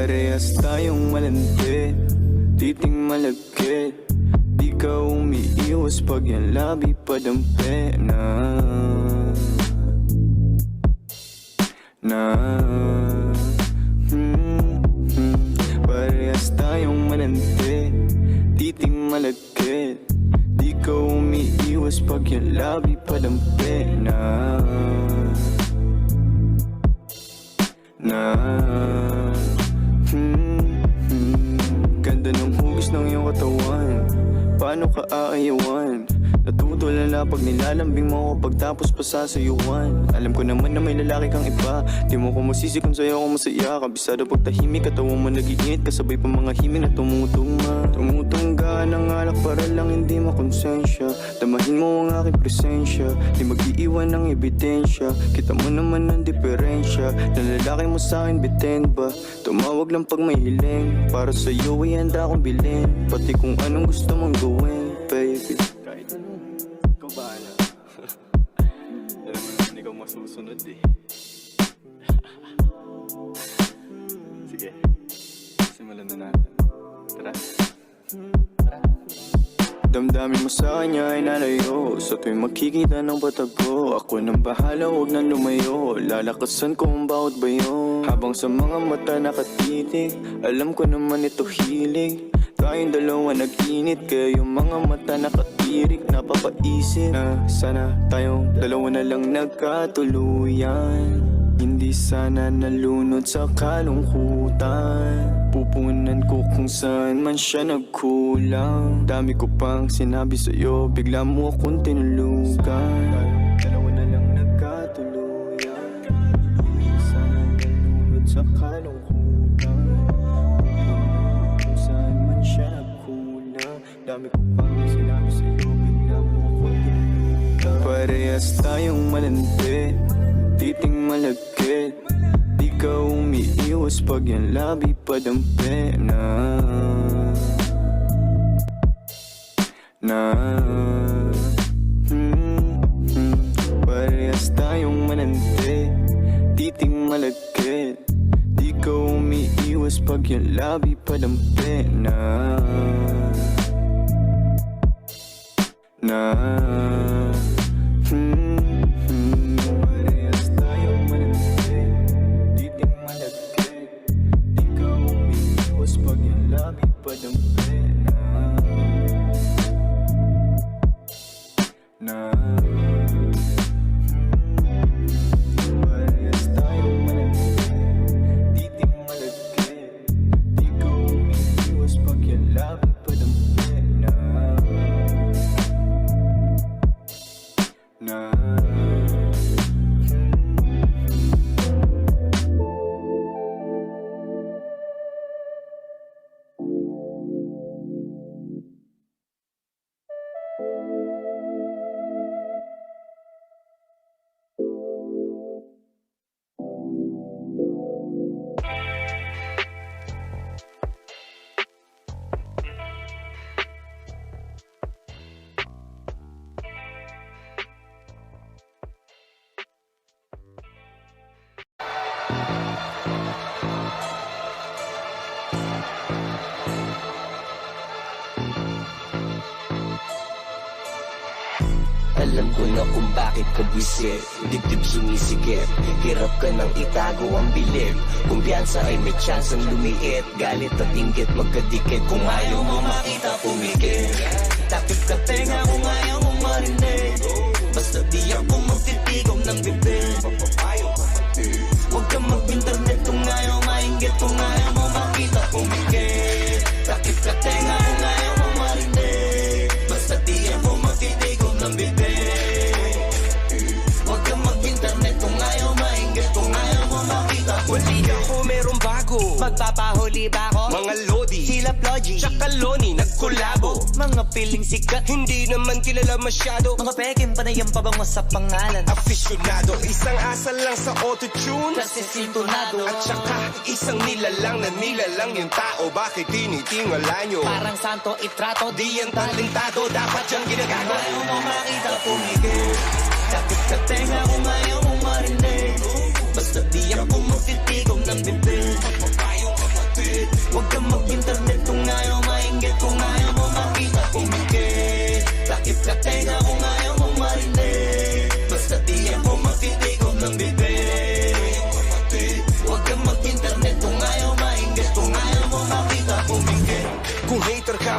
Parehas tayong malandi, titing malagkit. Di ka umiiwas pag yan labi padampi Parehas tayong malandi, titing malagkit. Di ka umiiwas pag yan labi padampi Ganda ng hugis ng iyong katawan, paano ka aayawan? Natutulala pag nilalambing mo ako pagtapos pa sasayuan. Alam ko naman na may lalaki kang iba, di mo ko masisi kung sa'yo ako masaya. Kabisado pag tahimik, katawa mo nag-iinit, kasabay pa mga himig na tumutugma. Tumutungga ng alak para lang hindi makonsensya. Damahin mo ang aking presensya, di mag-iiwan ng ebidensya. Kita mo naman ang diferensya, na lalaki mo sa'kin bitin ba? Tumawag lang pag may hiling, para sa'yo ay handa akong bilhin. Pati kung anong gusto mong gawin, baby. Kahit ano, ikaw bahala. Alam mo naman ikaw masusunod eh. Sige, simulan na natin. Tara. Damdamin mo sa kanya ay nalayo, sa tuwing makikita ng batag ko. Ako nang bahala, huwag nang lumayo, lalakasan ko ang bawat bayo. Habang sa mga mata nakatitig, alam ko naman ito hilig. Tayong dalawa nag-init, kaya yung mga mata nakatirik. Napapaisip na sana tayong dalawa na lang nagkatuluyan. Hindi sana nalunod sa kalungkutan. Pupunan ko kung saan man siya nagkulang. Dami ko pang sinabi sa'yo, bigla mo akong tinulugan. Dalawa na lang nagkatuluyan. Hindi sana nalunod sa kalungkutan. Pupunan kung saan man siya nagkulang. Dami ko pang sinabi sa'yo, bigla mo akong tinulugan. Parehas tayong malandi, titing malagkit. Di ka umiiwas pag yan labi padampi Parehas tayong malandi, titing malagkit. Di ka umiiwas pag yan labi padampi Parehas tayong malandi, titing malagkit. Di ka umiiwas pag yung labi padampi Parehas tayong malandi, titing malagkit. Di ka umiiwas pag yung labi padampi Alam ko na kung bakit ka buwisit, dibdib sumisikip. Hirap ka nang itago ang bilib, kumpiyansa ay may tsansang lumiit. Galit at inggit magkadikit, kung ayaw mo makita pumikit. Takip ka tenga kung ayaw mo marinig, basta di ako magtitigaw ng bibig. Huwag ka mag-internet kung ayaw mainggit, kung ayaw mo makita pumikit. Takip ka tenga kung ayaw mo marinig, basta di ako magtitigaw ng bibig. Huwag ka mag-internet kung ayaw mainggit, kung ayaw mo makita pumikit. Ako merong bago, Magpapahuli ba ako? mga lodi, Sila Plogy, tsaka Loni nagkolabo. mga piling sikat, Hindi naman kilala masyado, mga peking panayang pabango sa pangalan. afisyonado. Isang asal lang sa auto-tune, Kasi sintonado, at saka isang nilalang na nilalang yung tao. Bakit tinitingala nyo? parang santo itrato. Di yan talentado, dapat yung ginagawa. Ayaw mo makita pumigil, takip ka tenga kung ayaw mo marinig, basta di ako magtitigaw ng bibig.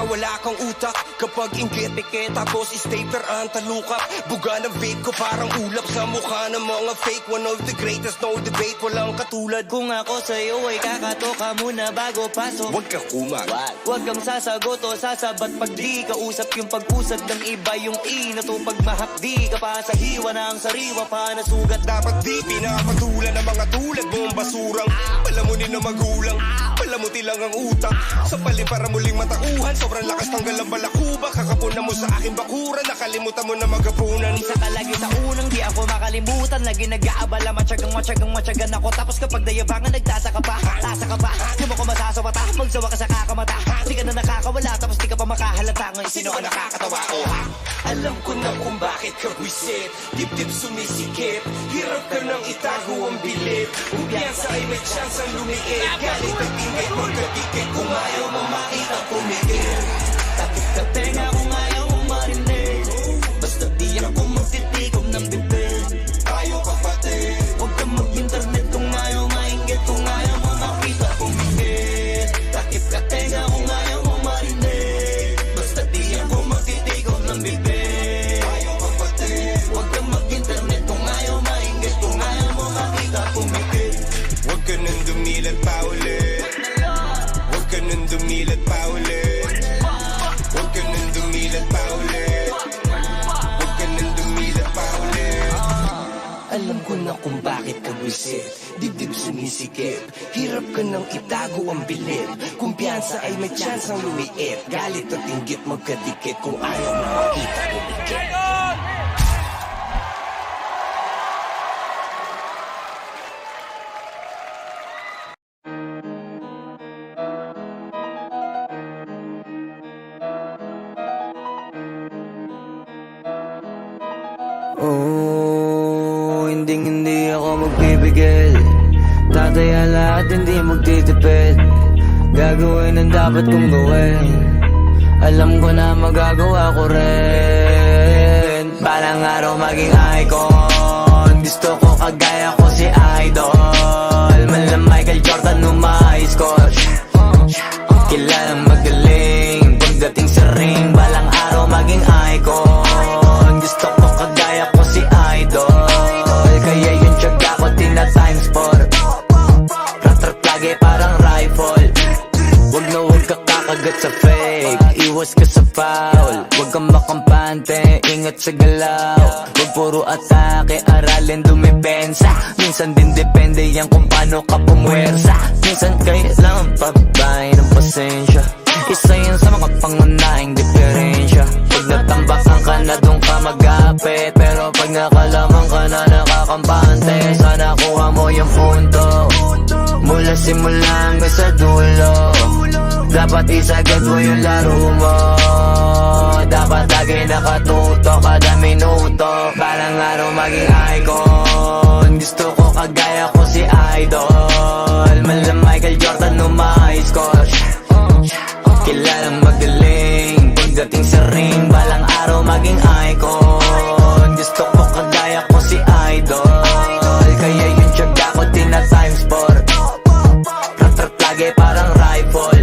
wala kang utak. Kapag inggit, peke, tapos stapler ang talukap. Buga ng vape ko parang ulap sa mukha ng mga fake. One of the greatest, no debate, walang katulad. Kung ako sa'yo ay kakatoka muna bago pasok. Huwag ka kumag. Huwag kang sasagot o sasabat pag di kausap yung pag-usad ng iba. Yung inatupag mahapdi ka pa sa hiwa ng sariwa pa na sugat. Dapat di pinapatulan ng mga tulad mong basurang palamunin na magulang, palamuti lang ang utak. Sa palim para muling matauhan, sobrang lakas tanggal ang balakuba. Kakapunan mo sa aking bakuran, nakalimutan mo na magapunan. Isa ka lagi sa unang di ako makalimutan. Lagi nag-aabala, matyagang ako. Tapos kapag dayabangan, nagtataka pa, tasa ka pa. Di mo ko masasawata, magsawa ka sa kakamata. Di ka na nakakawala, tapos di ka pa makahalata. Ngayon sino ang nakakatawa ko, ha? Alam ko na kung bakit ka buwisit, dibdib sumisikip, hirap ka nang itago ang bilib. Kumpiyansa ay may chance ang lumiit, galit at ingay magkadikit. Kung ayaw mo makita pumigil, takip ka tenga kung ayaw mo marinig. Basta di ako magtitikom ng bibig. Tayo kapatid, huwag ka mag-internet kung ayaw maingit. Kung ayaw mo makita pumigil, takip ka tenga kung ayaw mo marinig. Basta di ako magtitikom ng bibig. Huwag ka nang dumilat pa ulit. Huwag ka nang dumilat pa ulit. Huwag ka nang dumilat pa ulit. Huwag ka nang dumilat pa ulit. Alam ko na kung bakit ka buwisit, dibdib sumisikip, hirap ka nang itago ang bilib. Kumpiyansa ay may chance ang lumiit, galit at inggit magkadikit. Kung ayaw mo makita pumikit. Oh, hindi ako magpipigil. Tataya lahat, hindi magtitipid. Gagawin ang dapat kong gawin. Alam ko na magagawa ko rin. Balang araw maging icon. Gusto ko kagaya ko si Idol. Mala Michael Jordan score. Kilalang magaling pagdating sa ring. Balang araw maging icon. Gusto ko kagaya ko si Idol. Kaya yung tiyaga ko tina-times 4. Rat-rat lagi parang rifle. Huwag ka kakagat sa fake. Iwas ka sa foul. Huwag kang makampante, ingat sa galaw. Huwag puro atake, aralin dumipensa. Minsan din depende yan kung paano ka pumwersa. Minsan kailangan pabahay ng pasensya. Isa yan sa mga pangunahing diferensya. Pag natambakan ka na doon ka mag-apit, pero pag nakalaman ka na nakakampante, sana kuha mo yung punto. Mula simula hanggang sa dulo, dapat isagad mo yung laro mo. Dapat lagi nakatuto kada minuto. Balang araw maging icon. Gusto ko kagaya ko si Idol. Mala Michael Jordan score. Kilalang magaling pagdating sa ring. Balang araw maging icon. Gusto ko kagaya ko si Idol. Kaya yung tiyaga ko tina-times 4. Rat-rat lagi parang rifle.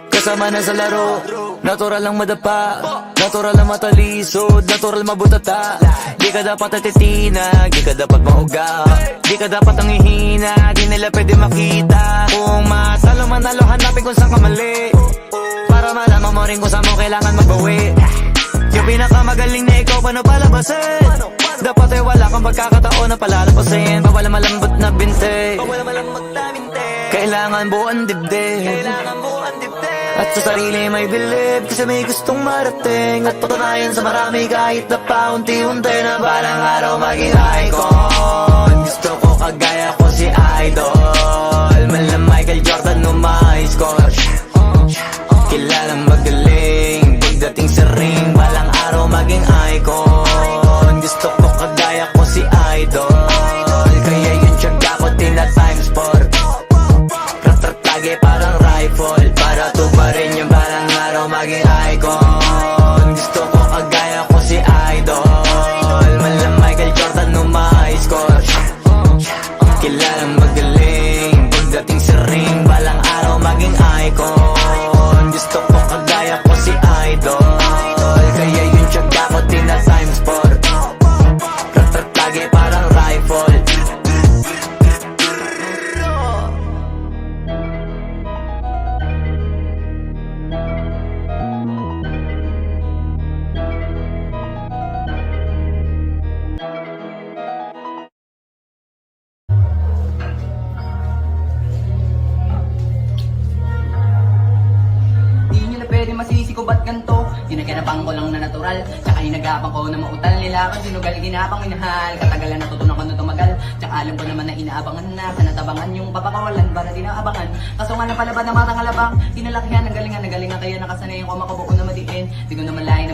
Kasama na sa laro, natural lang madapa, natural lang matalisod, natural mabutata. Di ka dapat natitinag, di ka dapat mauga, di ka dapat ang ihina, di nila pwede makita. Kung matalo manalo, hanapin kung saan ka mali, para malaman mo rin kung saan mo kailangan magbawi. Yung pinakamagaling na ikaw, paano palabasin? Dapat ay wala kang pagkakataon na palalapasin. Bawal malambot na binte, kailangan buuan dibdib. At sa sarili may bilib, kasi may gustong marating. At patunayan sa marami kahit na paunti-unti, na balang araw maging icon. Gusto ko kagaya ko si Idol. Mala Michael Jordan score. Kilalang magaling pagdating sa ring. Balang araw maging icon. Gusto ko kagaya ko si Idol. Kaya yung tiyaga ko tina-times 4. Rat-rat lagi parang rifle, para tuparin yung balang araw maging icon. Gusto ko kagaya ko si Idol. Mala Michael Jordan score. Kilalang magaling di masisi ko ba't ganto? Ginaganapang ko lang na natural, tsaka hinagapang ko na mautal nila kung sinugal ginapang minahal. Katagalan natutunan ko na tumagal, tsaka alam ko naman na inaabangan na sa natabangan yung papakawalan para di naabangan. Kaso nga napalabad ng matang alabang, dinalakihan, nagalingan kaya nakasanayan ko makabuo na madiin. Di ko na malayo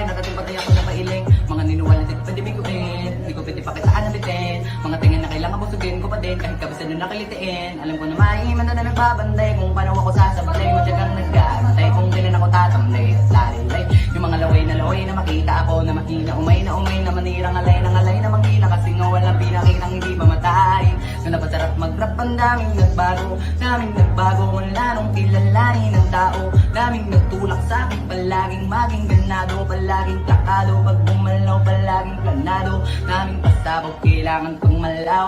natatimpatay ako na mailing. Mga ninuwal na di ko pwede biguin, di ko pwede pakitaan na bitin. Mga tingin na kailangan busugin ko pa din, kahit kabisa nun nakalitiin. Alam ko na maiman na nagbabantay, kung paano ako sasablay. Matyagang nag-aantay, kung kailan ako tatamlay at lalilay. Yung mga laway na makita ako na mahina, umay na manirang alay na manghina. Kasi nga walang pinakitang hindi mamatay. Kung napasarap mag-rap, ang daming nagbago mula nung kilalanin ng tao. Daming nagtulak sa akin, palaging maging ganado, palaging plakado. Pag bumalaw, palaging planado. Daming pasabog, kailangan kong malaw.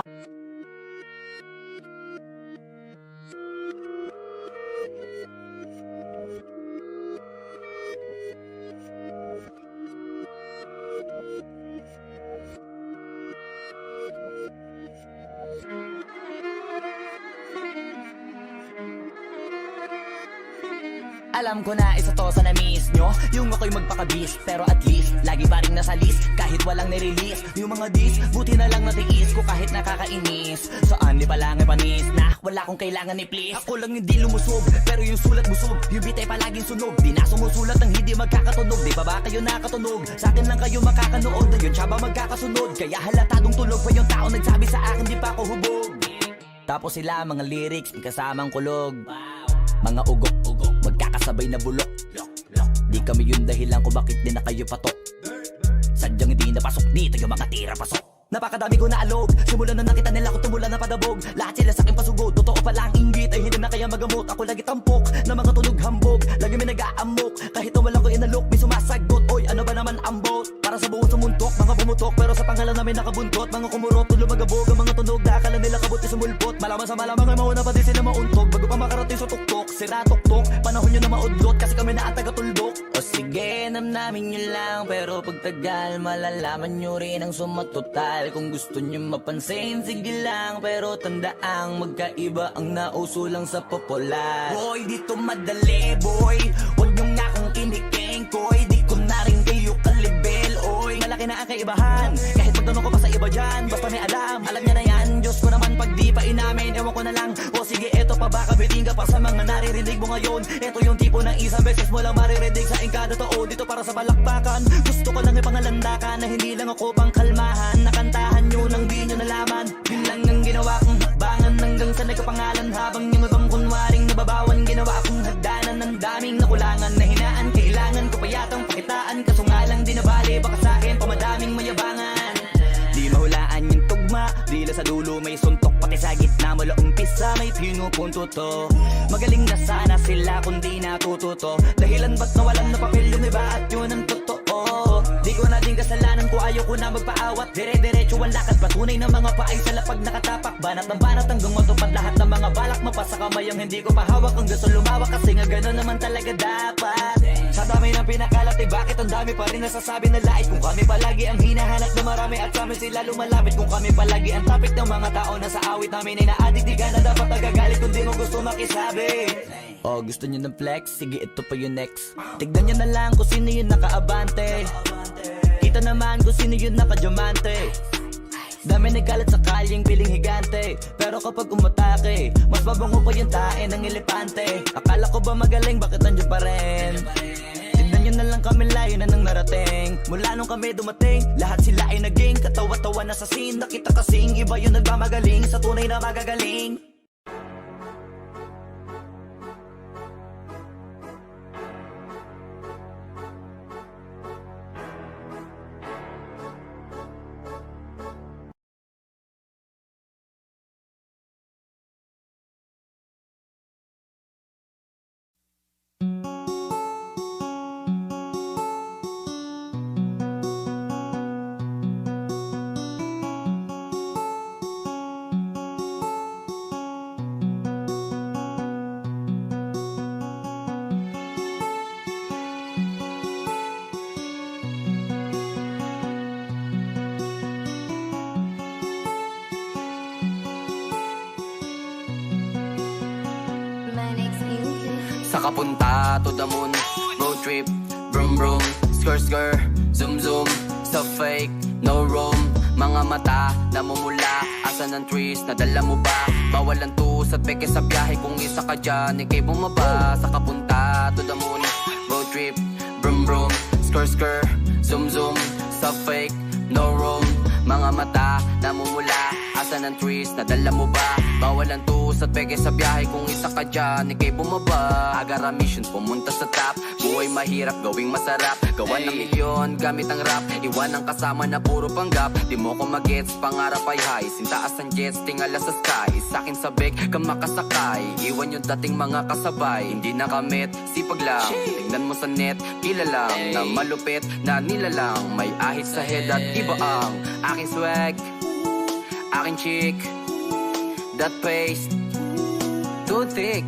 Alam ko na isa to sa na-miss nyo, yung ako'y magpakabis. Pero at least, lagi pa rin nasa list, kahit walang nirelease. Yung mga dis, buti na lang natiis ko kahit nakakainis. Saan di palang panis na wala kong kailangan ni please. Ako lang hindi lumusob, pero yung sulat busog. Yung beat ay palaging sunog, di na sumusulat ng hindi magkakatunog. Di ba ba kayo nakatunog? Sa akin lang kayo makakanood, ayun siya ba magkakasunod? Kaya halatadong tulog pa yung tao nagsabi sa akin di pa ako hubog. Tapos sila mga lyrics, may kasamang kulog. Mga ugok, magkakasabay na bulok. Di kami yung dahilan kung bakit di na kayo patok. Sadyang hindi napasok dito yung mga tira pasok. Napakadami ko na alog, simula na nakita nila ko tumula na padabog. Lahat sila sa akin pasugod, totoo pala ang inggit ay hindi na kaya magamot. Ako lagi tampok, na mga tunog hambog. Lagi may nag-aamok, kahit na wala ko inalok. May sumasagot, oy ano ba naman ang bot? Para sa buong sumuntok, mga bumutok. Pero sa pangalan namin nakabuntot. Mga kumurot, tulo magabog, ang mga tunog. Akala nila kabot sumulpot. Malaman sa malamang ay mauna pa din sila mauntog. Bago pa makarating sa tuktok, sira tuktok. Panahon nyo na maudlot, kasi kami na ang taga-tuldok. O sige, namnamin nyo lang, pero pagtagal malalaman nyo rin ang sumatotal. Kung gusto nyo mapansin, sige lang, pero tandaang magkaiba ang nauso lang sa popular. Boy, dito madali, boy, huwag nyo nga akong kiniking, koy. Di ko na rin kayo kalibel, oy. Malaki na ang kaibahan, kahit magtanong ko pa sa iba dyan. Basta may alam niya na yan. Diyos ko naman pag di pa inamin, ewan ko na lang. O sige, eto pa ba, kabiting ka pa sa mga naririnig mo ngayon. Eto yung tipo ng isang beses mo lang maririnig sa engkada tao. Dito para sa balakbakan, gusto ko lang ipangalandakan na hindi lang ako pang kalmahan. Nakantahan nyo nang di nyo nalaman. Yun lang ang ginawa kong hakbangan hanggang sa nagkapangalan. Habang yung ibang kunwaring nababawan, ginawa akong hagdanan ng daming nakulangan na hinaan. Kailangan ko pa yatang pakitaan, kaso nga lang di nabali. Baka sa'kin pamadaming mayabangan. Di mahulaan yung tugma, dila sa dulo may suntok. Pati sa gitna mula umpisa may pinupunto to. Magaling na sana sila kung di natututo. Dahilan ba't nawalan na papel yung iba at yun ang totoo. Di ko na din kasalanan ko, ayaw ko na magpaawat. Dire-diretso ang lakad, patunay ng mga paay sa lapag nakatapak. Banat ng banat hanggang matupad lahat ng mga balak. Mapasa kamay ang hindi ko pahawak, ang gusto lumawak. Kasi nga gano'n naman talaga dapat. Sa dami ng pinakalat, eh bakit ang dami pa rin nasasabi na lait? Kung kami palagi ang hinahanap na marami at sa amin sila lumalapit. Kung kami palagi ang topic ng mga tao na sa awit namin ay na-addict. Di ka na dapat nagagalit kung di mo gusto makisabi. Oh, gusto nyo ng flex? Sige, ito pa yung next. Tignan nyo na lang kung sino yung nakaabante. Kita naman kung sino yung nakadiamante. Dami nagkalat sa kalyeng piling higante. Pero kapag umatake, mas mabango pa yung tae ng elepante. Akala ko ba magaling, bakit nandiyan pa rin? Tignan nyo na lang kami, layo na nang narating. Mula nung kami dumating, lahat sila ay naging katawa-tawa na sa scene. Nakita kasing iba yung nagmamagaling sa tunay na magagaling. Saka punta to the moon. Road trip, brum brum. Skr skr, zoom zoom. Sa fake, no room. Mga mata, namumula. Asan ang trees, nadala mo ba? Bawal ang tus at peke sa biyahe. Kung isa ka dyan, ikay bumaba. Saka punta to the moon. Road trip, brum brum. Skr skr, zoom zoom. Sa fake, no room. Mga mata, namumula. Asan ang trees, nadala mo ba? Bawal ang tus at peke sa biyahe. Kung isa ka dyan, ikay bumaba. Agar ang mission, pumunta sa top. Buhay mahirap, gawing masarap. Gawa ng milyon, gamit ang rap. Iwan ang kasama na puro panggap. Di mo ko magets, pangarap ay high. Sintaas ang jets, tingala sa sky. Sa'kin sabik, ka makasakay. Iwan yung dating mga kasabay. Hindi nakamit, sipag lang. Tingnan mo sa net, kilala lang. Na malupit, na nilalang. May ahit sa head at iba ang aking swag, aking chick. That paste, too thick.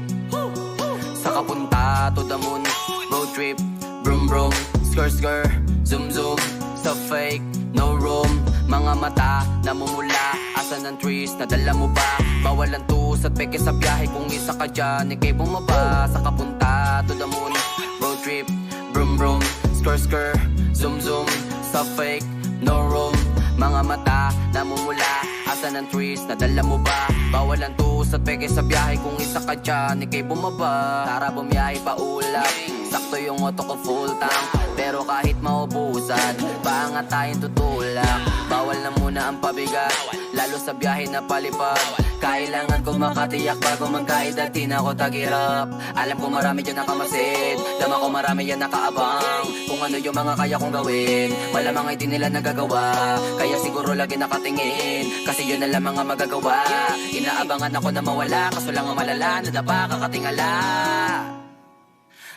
Saka punta to the moon. Road trip, brum brum. Skr skr, zoom zoom. Sa fake, no room. Mga mata, namumula. Asan ang trees, nadala mo ba? Bawal ang tus at peke sa biyahe. Kung isa ka dyan, ikay bumaba. Saka punta to the moon. Road trip, brum brum. Skr skr, zoom zoom. Sa fake, no room. Mga mata, namumula. Asan ang trees, nadala mo ba? Bawal ang tus at peke sa biyahe. Kung isa ka dyan, ikay bumaba. Tara bumiyahe pa ulap. Sakto yung auto ko full tank. Pero kahit maubusan, paangat tayong tutulak. Bawal na muna ang pabigat, lalo sa biyahe na palipad. Kailangan ko makatiyak bago magkaedad, di na ako tagirap. Alam ko marami dyan nakamasid, dama ko marami yan nakaabang. Kung ano yung mga kaya kong gawin, malamang ay di nila nagagawa. Kaya siguro lagi nakatingin, kasi yun na lang mga magagawa. Inaabangan ako na mawala, kaso lang ang malala, nadapa kakatingala.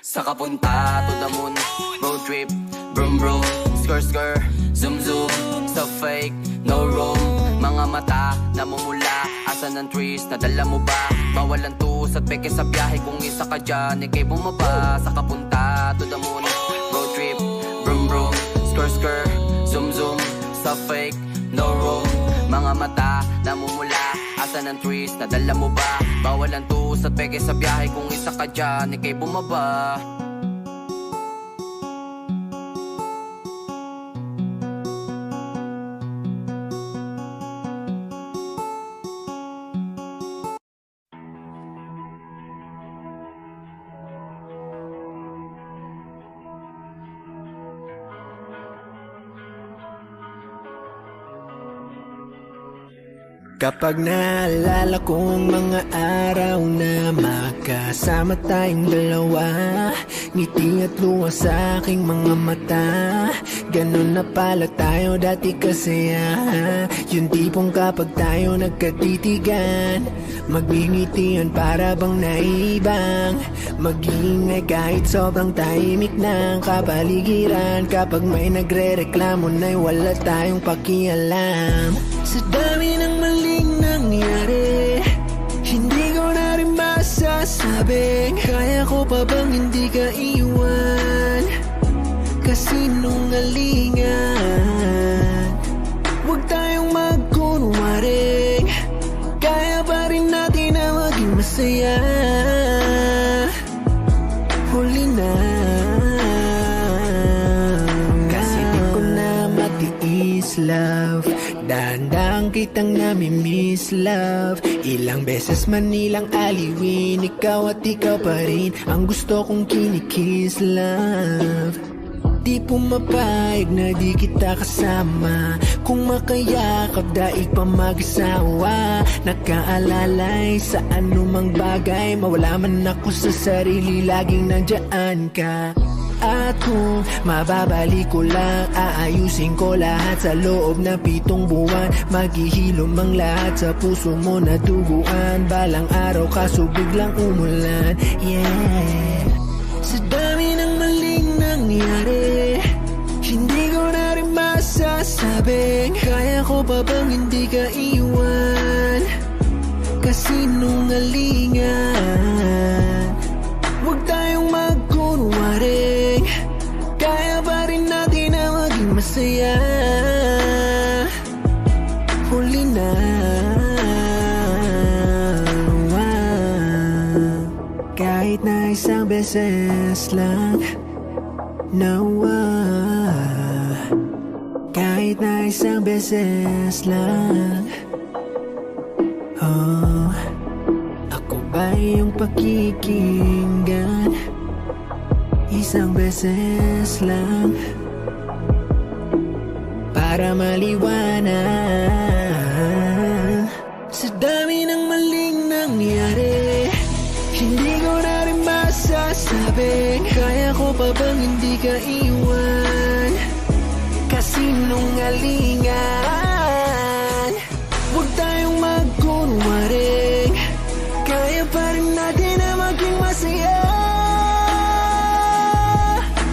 Saka punta to the moon. Road trip, brum brum. Skr skr, zoom zoom. Sa fake, no room. Mga mata, namumula. Asan ang trees, nadala mo ba? Bawal ang tus at peke sa biyahe. Kung isa ka dyan, ikay bumaba. Saka punta to the moon. Road trip, brum brum. Skr skr, zoom zoom. Sa fake, no room. Mga mata, namumula. Asan ang trees, nadala mo ba? Bawal ang tus at peke sa biyahe. Kung isa ka dyan, ikay bumaba. Kapag naalala kong mga araw na magkasama tayong dalawa, ngiti at luha sa aking mga mata. Ganon na pala tayo dati kasaya. Yung tipong kapag tayo nagkatitigan, magbingitian para bang naibang. Mag-iingay kahit sobrang tahimik ng kapaligiran. Kapag may nagre-reklamo na'y wala tayong pakialam. Sa dami ng maling nangyari, hindi ko na rin masasabing kaya ko pa bang hindi ka iwan. Kasinungalingan, huwag tayong magkunwaring. Kaya pa rin natin na maging masaya. Huli na, kasi di ko na matiis, love. Dahan-dahan kitang nami-miss, love. Ilang beses man nilang aliwin, ikaw at ikaw pa rin ang gusto kong kinikiss, love. Di pumapayag na di kita kasama. Kung makayakap daig pa mag-asawa. Nakaalalay sa anumang bagay, mawala man ako sa sarili, laging nandyan ka. At kung mababalik ko lang, aayusin ko lahat sa loob ng 7 buwan. Maghihilom ang lahat sa puso mo na duguan. Balang araw kaso biglang umulan, yeah. Sa dami ng maling nangyari, hindi ko na rin masasabing kaya ko pa bang hindi ka iwan. Kasinungalingan, huwag tayong magkunwaring. Kaya pa rin natin na maging masaya. Huli na, Kahit na isang beses lang nawa, kahit na isang beses lang. Oh, ako ba iyong pakikinggan? Isang beses lang para maliwanag. Sa dami ng maling nangyari, hindi ko na rin masasabi, kaya ko pa bang hindi ka iwan? Kasinungalingan, huwag tayong magkunwaring, kaya pa rin natin na maging masaya.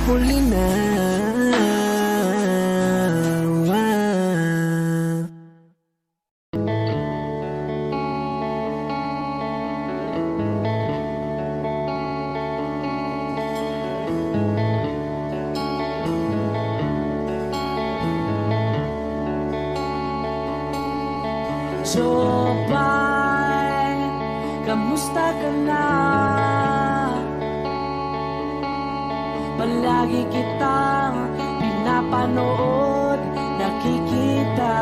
Huli na. Jopay, kamusta ka na? Palagi kitang pinapanood, nakikita.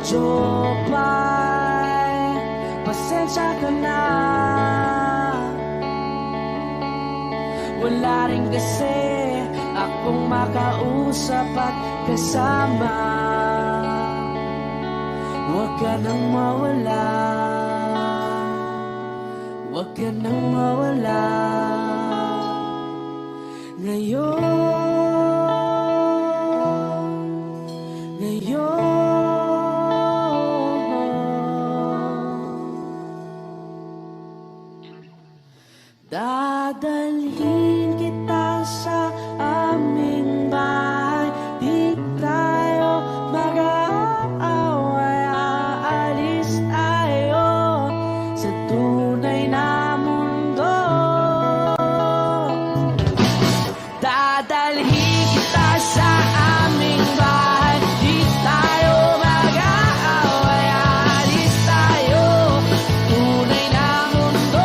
Jopay, pasensya ka na. Wala rin kasi akong makausap at kasama. Huwag ka nang mawala, huwag ka nang mawala. Dadalhin kita sa aming bahay, di tayo mag-aaway, aalis tayo sa tunay na mundo. Dadalhin kita sa aming bahay, di tayo mag-aaway, aalis tayo sa tunay na mundo.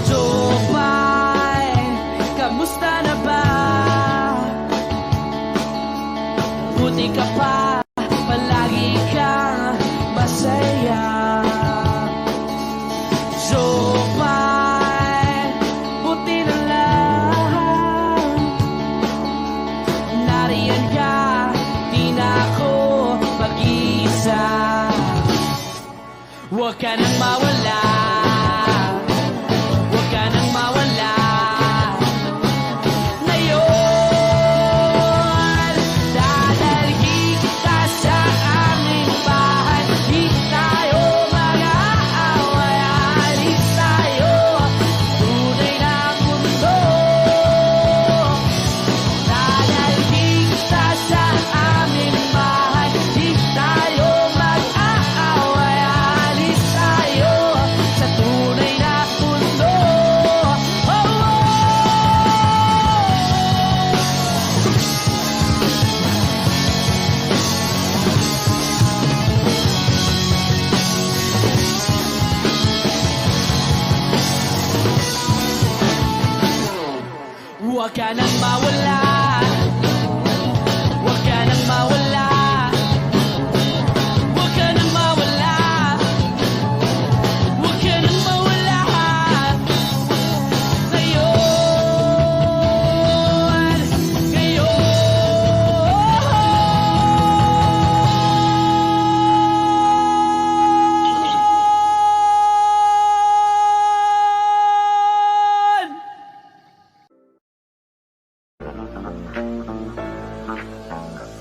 Jopay, kamusta na ba? Buti ka pa, palagi kang masaya. Jopay, buti na lang nariyan ka, di na ako mag-iisa. Huwag ka nang mawala, huwag ka nang mawala. Ngayon, dadalhin kita sa aming bahay, di tayo mag-aaway, aalis tayo sa tunay na mundo. Dadalhin kita sa aming bahay, di tayo mag-aaway, aalis tayo sa tunay na mundo. Oh, oh. Huwag ka nang mawala, huwag ka nang mawala, huwag ka nang mawala, huwag ka nang mawala. Ngayon, ngayon.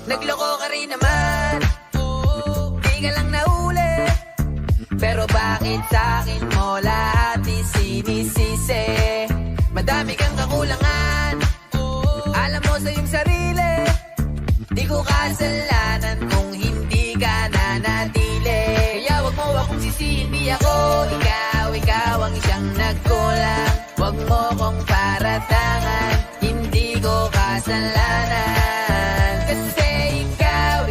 Nagloko ka rin naman, di ka lang nahuli, pero bakit sa'kin mo lahat isinisisi? Madami kang kakulangan, alam mo sa iyong sarili, di ko kasalanan kung hindi ka nanatili. Kaya wag mo akong sisihin, di ako ikaw ang isang nagkulang. Wag mo kong paratangan, hindi ko kasalanan. Kasi ikaw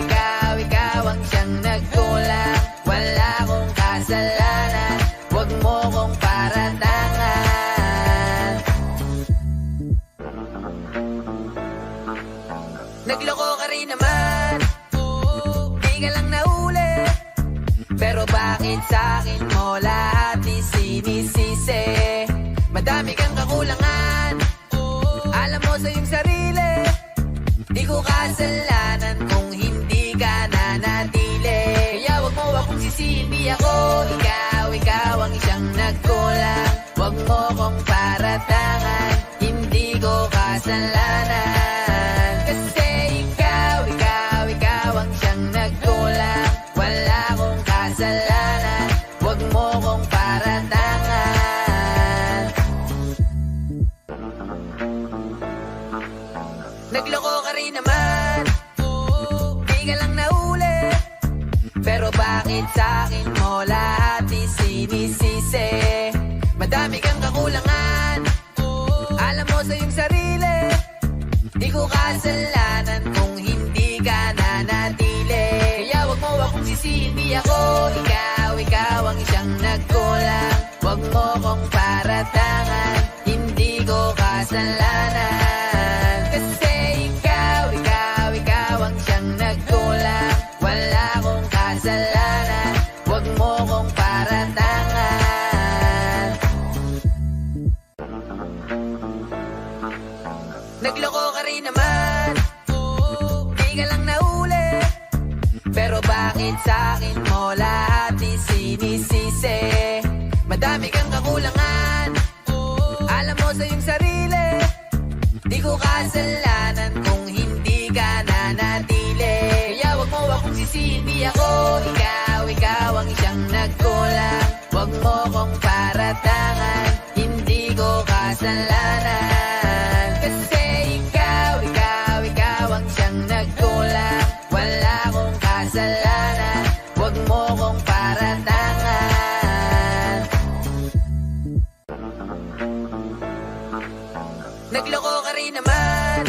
ang siyang nagkulang, wala akong kasalanan. bakit sa'kin mo lahat isinisisi? Madami kang kakulangan, alam mo sa iyong sarili. Di ko kasalanan kung hindi ka nanatili. Kaya wag mo akong sisihin, di ako ikaw ang isang nagkulang. Wag mo kong paratangan, hindi ko kasalanan. Kasi ikaw ang siyang nagkulang. Wala kong kasalanan, wag mo kong paratangan. Nagloko ka rin naman, di ka lang nahuli. Pero bakit sa'kin mo lahat isinisisi? Madami kang kakulangan, alam mo sa iyong sarili. Di ko kasalanan kung hindi ka nanatili. Kaya wag mo akong sisihin, di ako ikaw ang isang nagkulang. Wag mo kong paratangan, hindi ko kasalanan. Kasi ikaw ang siyang nagkulang. Wala kong kasalanan, wag mo kong paratangan. Nagloko ka rin naman, di ka lang nahuli. Pero bakit sa'kin mo lahat isinisisi? Madami kang kakulangan, alam mo sa iyong sarili. Di ko kasalanan kung hindi ka nanatili. Kaya wag mo akong sisihin, di ako ikaw ang isang nagkulang. Wag mo kong paratangan, hindi ko kasalanan. Kasi ikaw ang siyang nagkulang. Wala kong kasalanan, wag mo kong paratangan. Nagloko ka rin naman,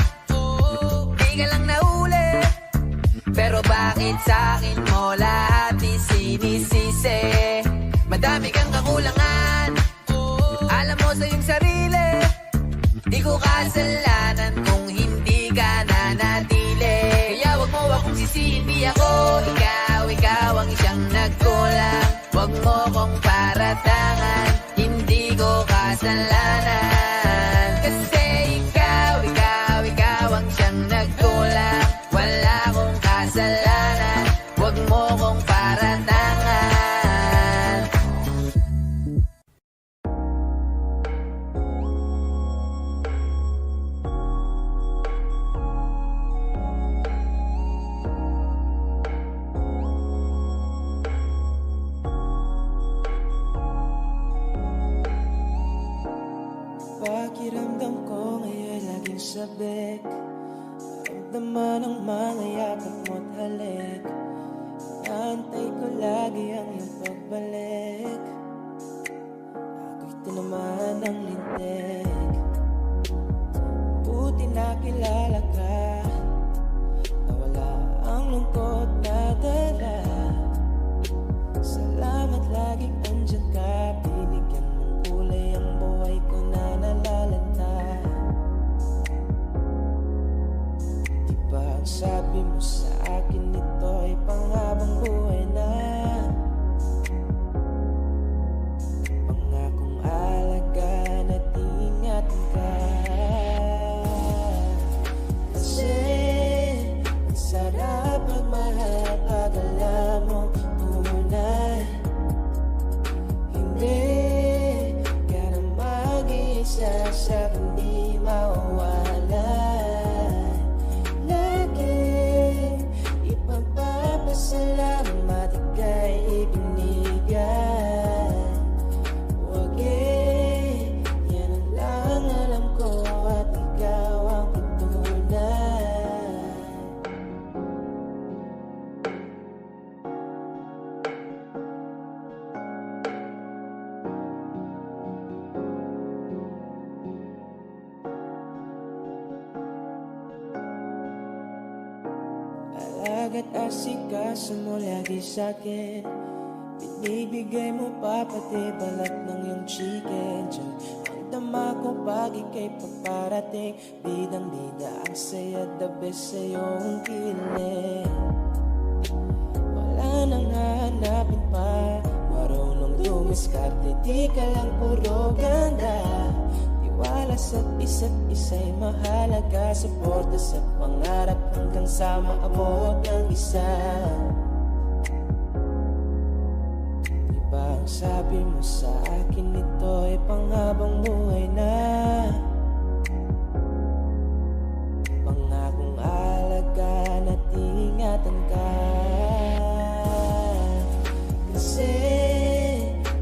di ka lang nahuli. Pero bakit sa'kin mo lahat isinisisi? Madami kang kakulangan, alam mo sa iyong sarili. Di ko kasalanan kung hindi ka nanatili. Kaya wag mo akong sisihin, di ako ikaw ang isang nagkulang. Wag mo kong paratangan, hindi ko kasalanan. Kasi ikaw ang siyang nagkulang. Wala kong kasalanan, wag mo kong paratangan. Pakiramdam ko ngayon laging sabik. Ramdaman ang mga yakap mo't halik. Naantay ko lagi ang iyong pagbalik. Ako'y tinamaan ng lintik. Buti nakilala ka, nawala ang lungkot na dala. Salamat laging andyan ka. Binigyan mong kulay ang buhay ko na nalalanta. Di ba ang sabi mo sa akin ito ay panghabang buhay na? Pangakong alagaan at ingatan ka. Kasi ang sarap magmahal pag alam mo tunay. Hindi ka na mag-iisa sa kundi mawawala. Lagi ipagpapasalamat ika'y ibinigay. Huwag yan ang lang alam ko at ikaw ang patunay. Alaga't asikaso mo lagi sa'kin. Binibigay mo pa pati balat ng iyong chicken. Diyan ang dama ko pag ika'y paparating. Bidang-bida ang saya, the best sa iyong kilig. Wala nang hahanapin pa, diskarte, di ka lang puro ganda. Tiwala sa't isa't isa'y mahalaga. Suporta sa pangarap hanggang sa maabot ng isa. Diba ang sabi mo sa akin, ito ay panghabang buhay na. Pangakong alagaan at ingatan ka. Kasi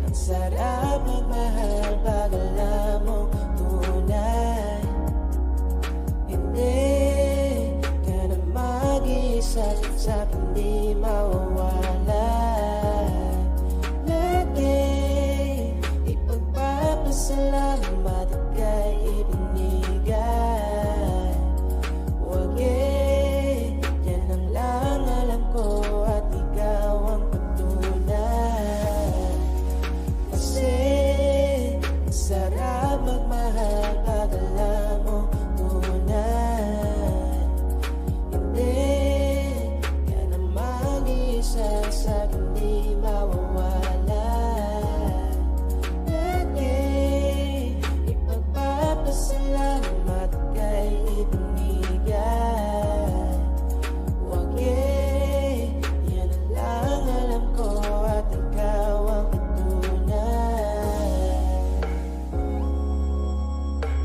ang sarap magmahal pag alam mo tunay. Hindi ka na mag-isa sa hindi mawawala. Lagi ipagpapasalamat ika'y ibinigay. Huwag yan ang lang alam ko at ikaw ang patunay. Kasi ang sarap magmahal pag alam mo tunay. Hindi ka na mag-isa sa hindi mawawala. Lagi ipagpapasalamat kay ibinigay. Huwag yan ang lang alam ko at ikaw ang patunay.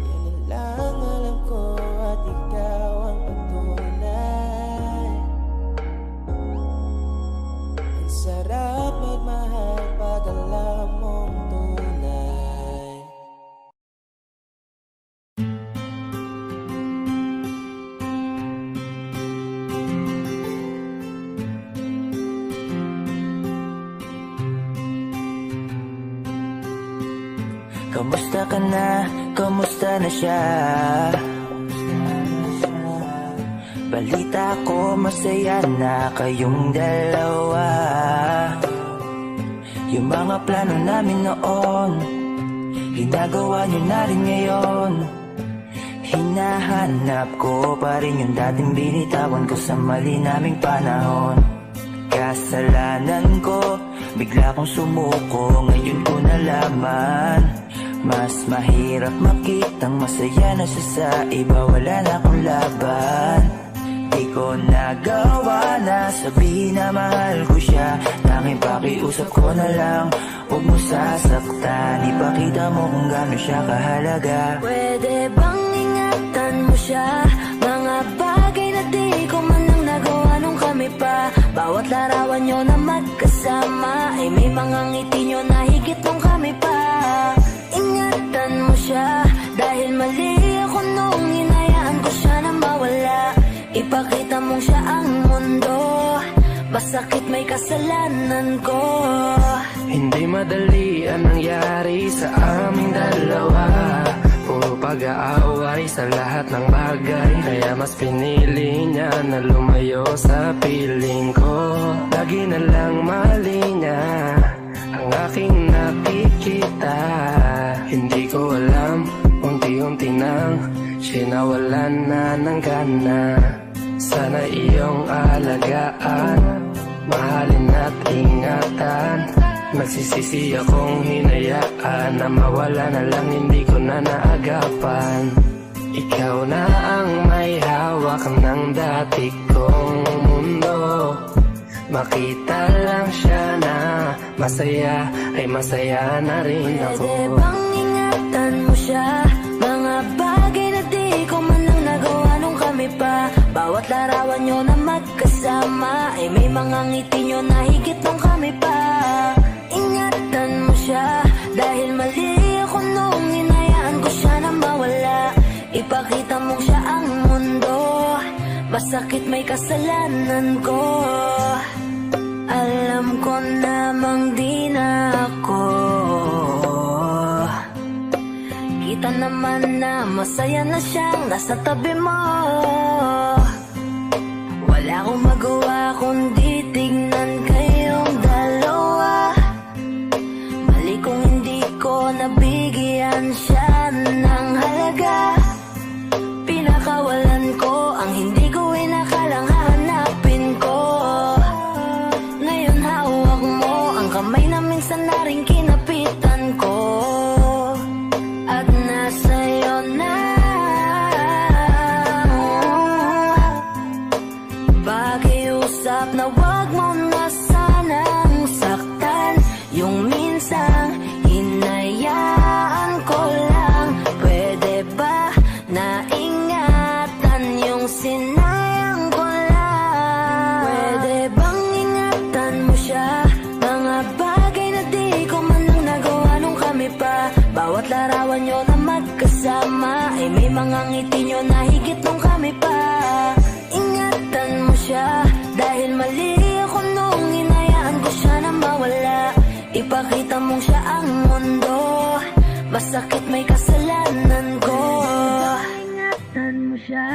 Yan ang lang alam ko at ikaw ang patunay. Ang sarap magmahal pag alam mong tunay. Kamusta ka na? Kamusta na siya? Balita ko masaya na kayong dalawa. Yung mga plano namin noon, ginagawa niyo na rin ngayon. Hinahanap ko pa rin yung dating binitawan ko sa mali naming panahon. Kasalanan ko, bigla kong sumuko, ngayon ko nalaman. Mas mahirap makitang masaya na siya sa iba, wala na akong laban. Di ko nagawa na sabihin na mahal ko siya. Tanging pakiusap ko na lang, huwag mo sasaktan. Ipakita mo kung gaano siya kahalaga. Pwede bang ingatan mo siya? Mga bagay na di ko man lang nagawa nung kami pa. Bawat larawan nyo na magkasama ay may mga ngiti nyo na higit nung kami pa. Ingatan mo siya dahil mali ako nung hinayaan ko siya na mawala. Ipakita mong siya ang mundo, masakit may kasalanan ko. Hindi madali ang nangyari sa aming dalawa. Puro pag-aaway sa lahat ng bagay, kaya mas pinili niya na lumayo sa piling ko. Lagi na lang mali niya ang aking nakikita. Hindi ko alam, unti-unti nang sinawalan na ng gana. Sana iyong alagaan, mahalin at ingatan. Nagsisisi akong hinayaan na mawala na lang, hindi ko na naagapan. Ikaw na ang may hawak ng dati kong mundo. Makita lang siya na masaya, ay masaya na rin ako. Pwede bang ingatan mo siya? Mga bagay na di ko man lang nagawa nung kami pa. Bawat larawan nyo na magkasama ay may mga ngiti nyo na higit nung kami pa. Ingatan mo siya dahil mali ako nung hinayaan ko siya na mawala. Ipakita mong siya ang mundo, masakit may kasalanan ko. Alam ko namang di na ako. Kita naman na masaya na siyang nasa tabi mo. Wala akong magawa kundi tignan kayong dalawa. Mali kung hindi ko nabigyan siya ng halaga. Pinakawalan ko ang hindi ko inakalang hahanapin ko. Ngayon hawak mo ang kamay na minsan na rin kinapin larawan nyo na magkasama, ay may mga ngiti nyo na higit nung kami pa. Ingatan mo siya, dahil mali ako nung hinayaan ko siya na mawala. Ipakita mong siya ang mundo, masakit may kasalanan ko. Ingatan mo siya,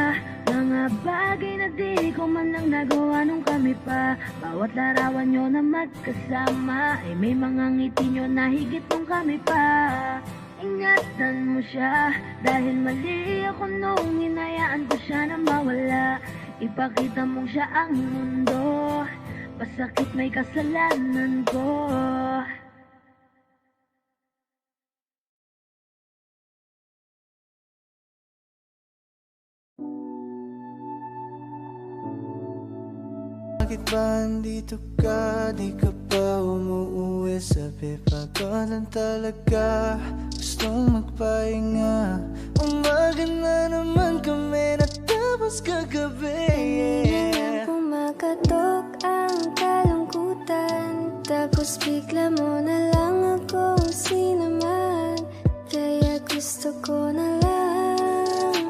mga bagay na di ko man lang nagawa nung kami pa. Bawat larawan nyo na magkasama, ay may mga ngiti nyo na higit nung kami pa. Ingatan mo siya, dahil mali ako nung hinayaan ko siya na mawala. Ipakita mong siya ang mundo, masakit may kasalanan ko. Bakit ba andito ka? Di ka pa umuuwi. Sabi pagod lang talaga, gustong magpahinga. Umaga na naman kami, natapos kagabi. Hindi na pumakatok ang kalungkutan, tapos bigla mo na lang akong sinaman. Kaya gusto ko na lang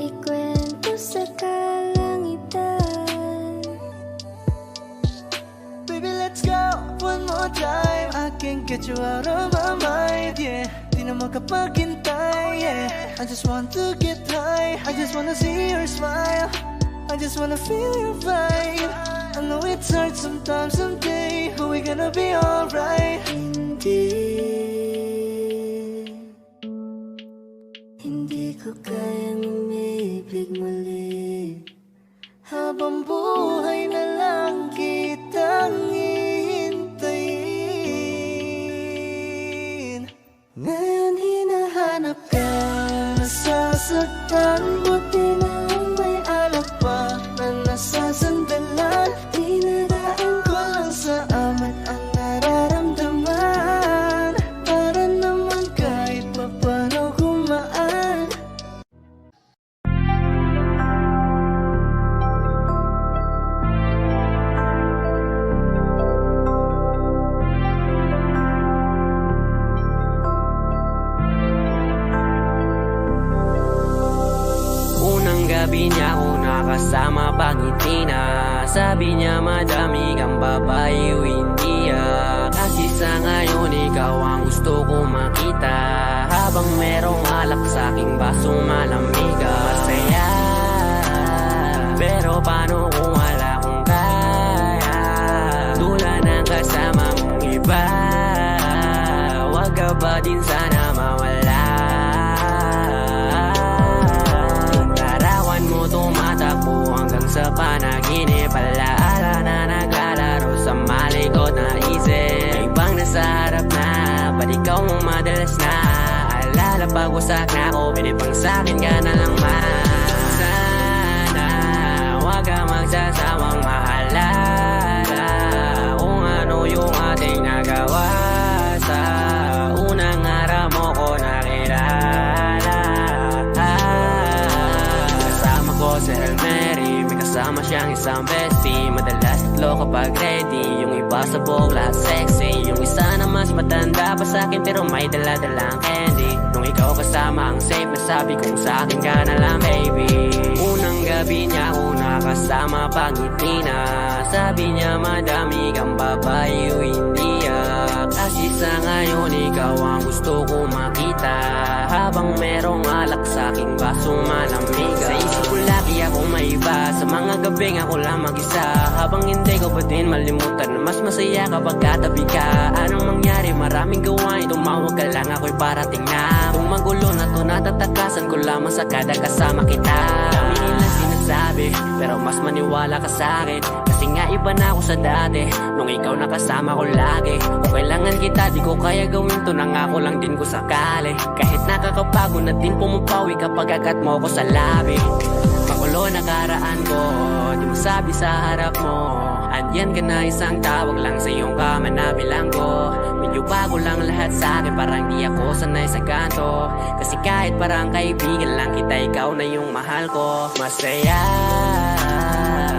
ikwento sa kalangitan. Baby, let's go one more time. I can't get you out of my mind, yeah. Di na makapaghintay, yeah. I just want to get high, I just wanna see your smile, I just wanna feel your vibe. I know it's hard sometimes, someday, but we're gonna be alright. Hindi ko kayang umibig muli. Habang buhay na lang kitang hihintayin. Ngayon hinahanap ka, nasasaktan. Buti na may alak pa na nasasandalan. Dinadaan ko lang sa amat ang nararamdaman, para naman kahit papano kumaan. Unang gabi niya ako nakasama pangiti na. Sabi niya madami kang babae o hindi kasi sa ngayon ikaw ang gusto ko makita. Habang merong alak sa aking basong malamig masaya. Pero paano kung wala kong kaya? Tula ng kasama mong iba, wag ka ba din sana mawala? Larawan mo tumatakbo hanggang sa panaginip. Alaala na naglalaro sa malikot na isip. May ibang nasa harap na, ba't ikaw mong madalas na? Alala pag-usak na ako, pinipang sa'kin ka na lang man. Sana wag ka magsasawang maalala kung ano yung ating nagawa. Sa unang araw mo ko nakilala. Kasama ko si Hail Mary, may kasama siyang isang bestie. Madalas tatlo kapag ready, yung iba sa buhok lahat sexy. Yung isa na mas matanda pa sa'kin pero may dala-dalang candy. Nung ikaw kasama ang safe, nasabi kong sa'kin ka na lang baby. Unang gabi niya ako nakasama pangiti na. Sabi niya madami kang babae o hindi kasi sa ngayon ikaw ang gusto ko makita. Habang merong alak sa aking basong malamig, sa isip ko lagi ako may iba. Sa mga gabing ako lang mag-isa. Habang hindi ko pa din malimutan na mas masaya kapag katabi ka. Anong mangyari? Maraming gawain, tumawag ka lang ako'y parating na. Kung magulo na to natatakasan ko lamang sa kada kasama kita. Dami nilang sinasabi pero mas maniwala ka sa akin. Kasi nga iba na ako sa dati nung ikaw nakasama ko lagi. Kung kailangan kita di ko kaya gawin to, nangako lang din ko sakali. Kahit nakakabago na din pumupawi kapag agat mo ko sa labi. Magulo na karaan ko, di mo sabi sa harap mo. Andyan ka na isang tawag lang sa iyong kama na bilanggo. Medyo bago lang lahat sa akin, parang di ako sanay sa kanto. Kasi kahit parang kaibigan lang kita, ikaw na yung mahal ko. Masaya,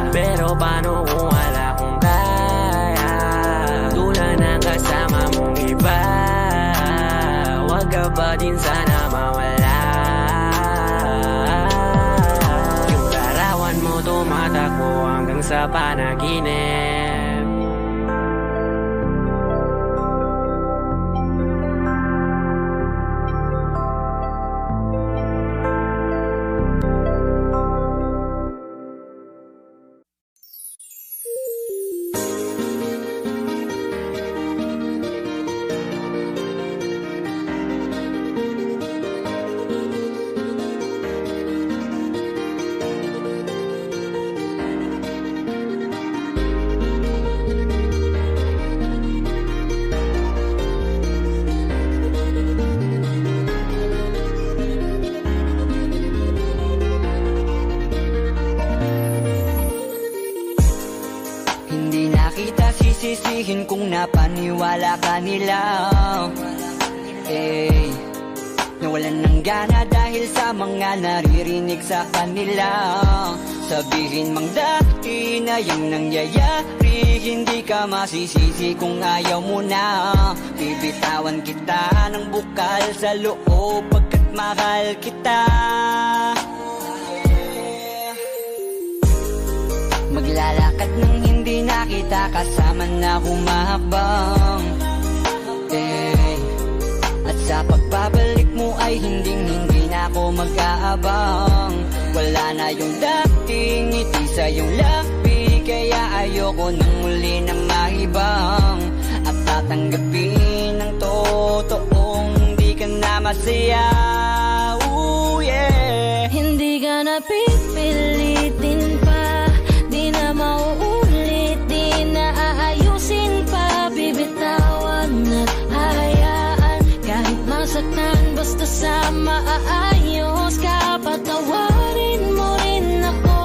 pero paano kung wala kong kaya? Tula ng kasama mong iba, wag ka ba din sana mawala? Yung larawan mo tumatakbo hanggang sa panaginip. Hindi na kita sisisihin kung napaniwala ka nila. Nawalan ng gana dahil sa mga naririnig sa kanila. Sabihin mang dati na yung nangyayari, hindi ka masisisi kung ayaw mo na. Bibitawan kita ng bukal sa loob pagkat mahal kita. Maglalakad nang hindi na kita kasama na humabang. At sa pagbabalik mo ay hindi na ako mag-aabang. Wala na yung dating ngiti sa iyong labi, kaya ayoko nang muli na maibang. At tatanggapin ng totoong di ka na masaya. Ooh, yeah. Hindi ka na pipilitin pa, di na mauulit, di na aayusin pa. Bibitawan at hayaan kahit masaktan, basta sa maayos ka. Patawarin mo rin ako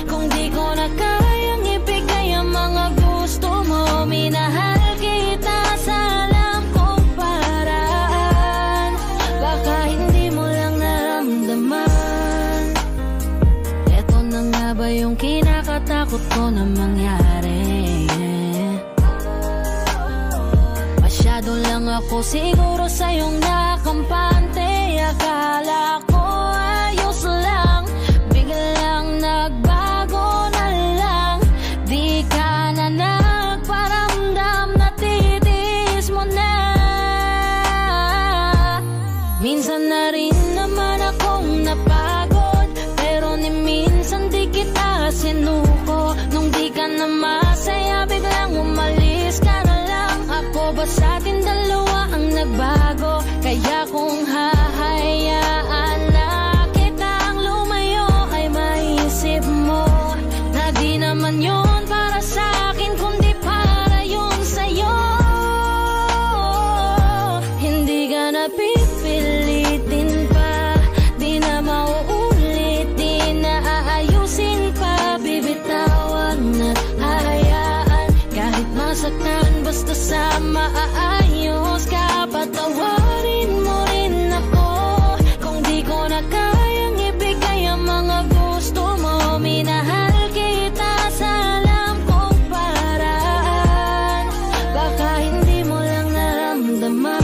kung di ko na kayang ibigay ang mga gusto mo. Minahal kita sa alam kong paraan, baka hindi mo lang naramdaman. Eto na nga ba yung kinakatakot ko na mangyari? Masyado lang ako siguro sa iyong nakampante. Akala ko ayos lang, biglang nagbago na lang. Di ka na nagparamdam, natitiis mo na. Minsan na rin naman akong napagod, pero ni minsan di kita sinuko. Nung di ka na masaya, biglang umalis ka na lang. Ako ba sa atin dalawa ang nagbago? Kaya kung hahayaan na kitang lumayo, ay maisip mo na di naman yun para sa akin, kundi para yun sa'yo. Hindi ka na pipilitin pa, di na mauulit, di na aayusin pa. Bibitawan at hayaan kahit masaktan, basta sa maayos ka. Patawarin mo rin ako kung di ko na kayang ibigay ang mga gusto mo. Minahal kita sa alam kong paraan, baka hindi mo lang naramdaman.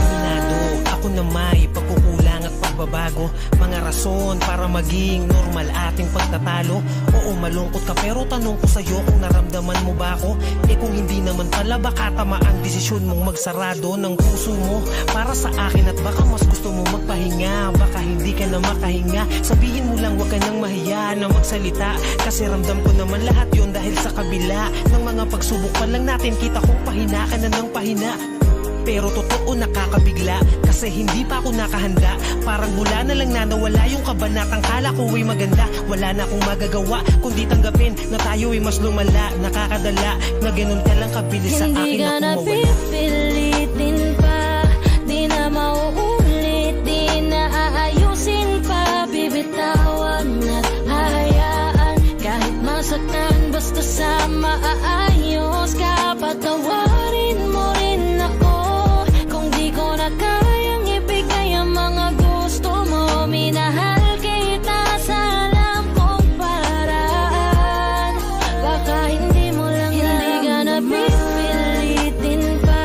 Ako na may pagkukulang at pagbabago, mga rason para maging normal ating pagtatalo. Oo, malungkot ka pero tanong ko sa'yo kung naramdaman mo ba ako? Kung hindi naman pala, baka tama ang desisyon mong magsarado ng puso mo para sa akin. At baka mas gusto mo magpahinga, baka hindi ka na makahinga. Sabihin mo lang, wag ka nang mahiya na magsalita, kasi ramdam ko naman lahat yon. Dahil sa kabila ng mga pagsubok pa lang natin, kita kong pahina ka na ng pahina. Pero totoo nakakabigla, kasi hindi pa ako nakahanda. Parang mula na lang na nawala yung kabanatang kala ko ay maganda. Wala na akong magagawa kundi tanggapin na tayo ay mas lumala. Nakakadala na ganun ka lang kabilis sa akin Hindi ka na mawala. pipilitin pa, di na mauulit, di na aayusin pa. Bibitawan at hayaan kahit masaktan, basta sa maayos ka. Patawarin mo rin ako kung di ko na kayang ibigay ang mga gusto mo. Minahal kita sa alam kong paraan, baka hindi mo lang naramdaman. Hindi ka na pipilitin pa,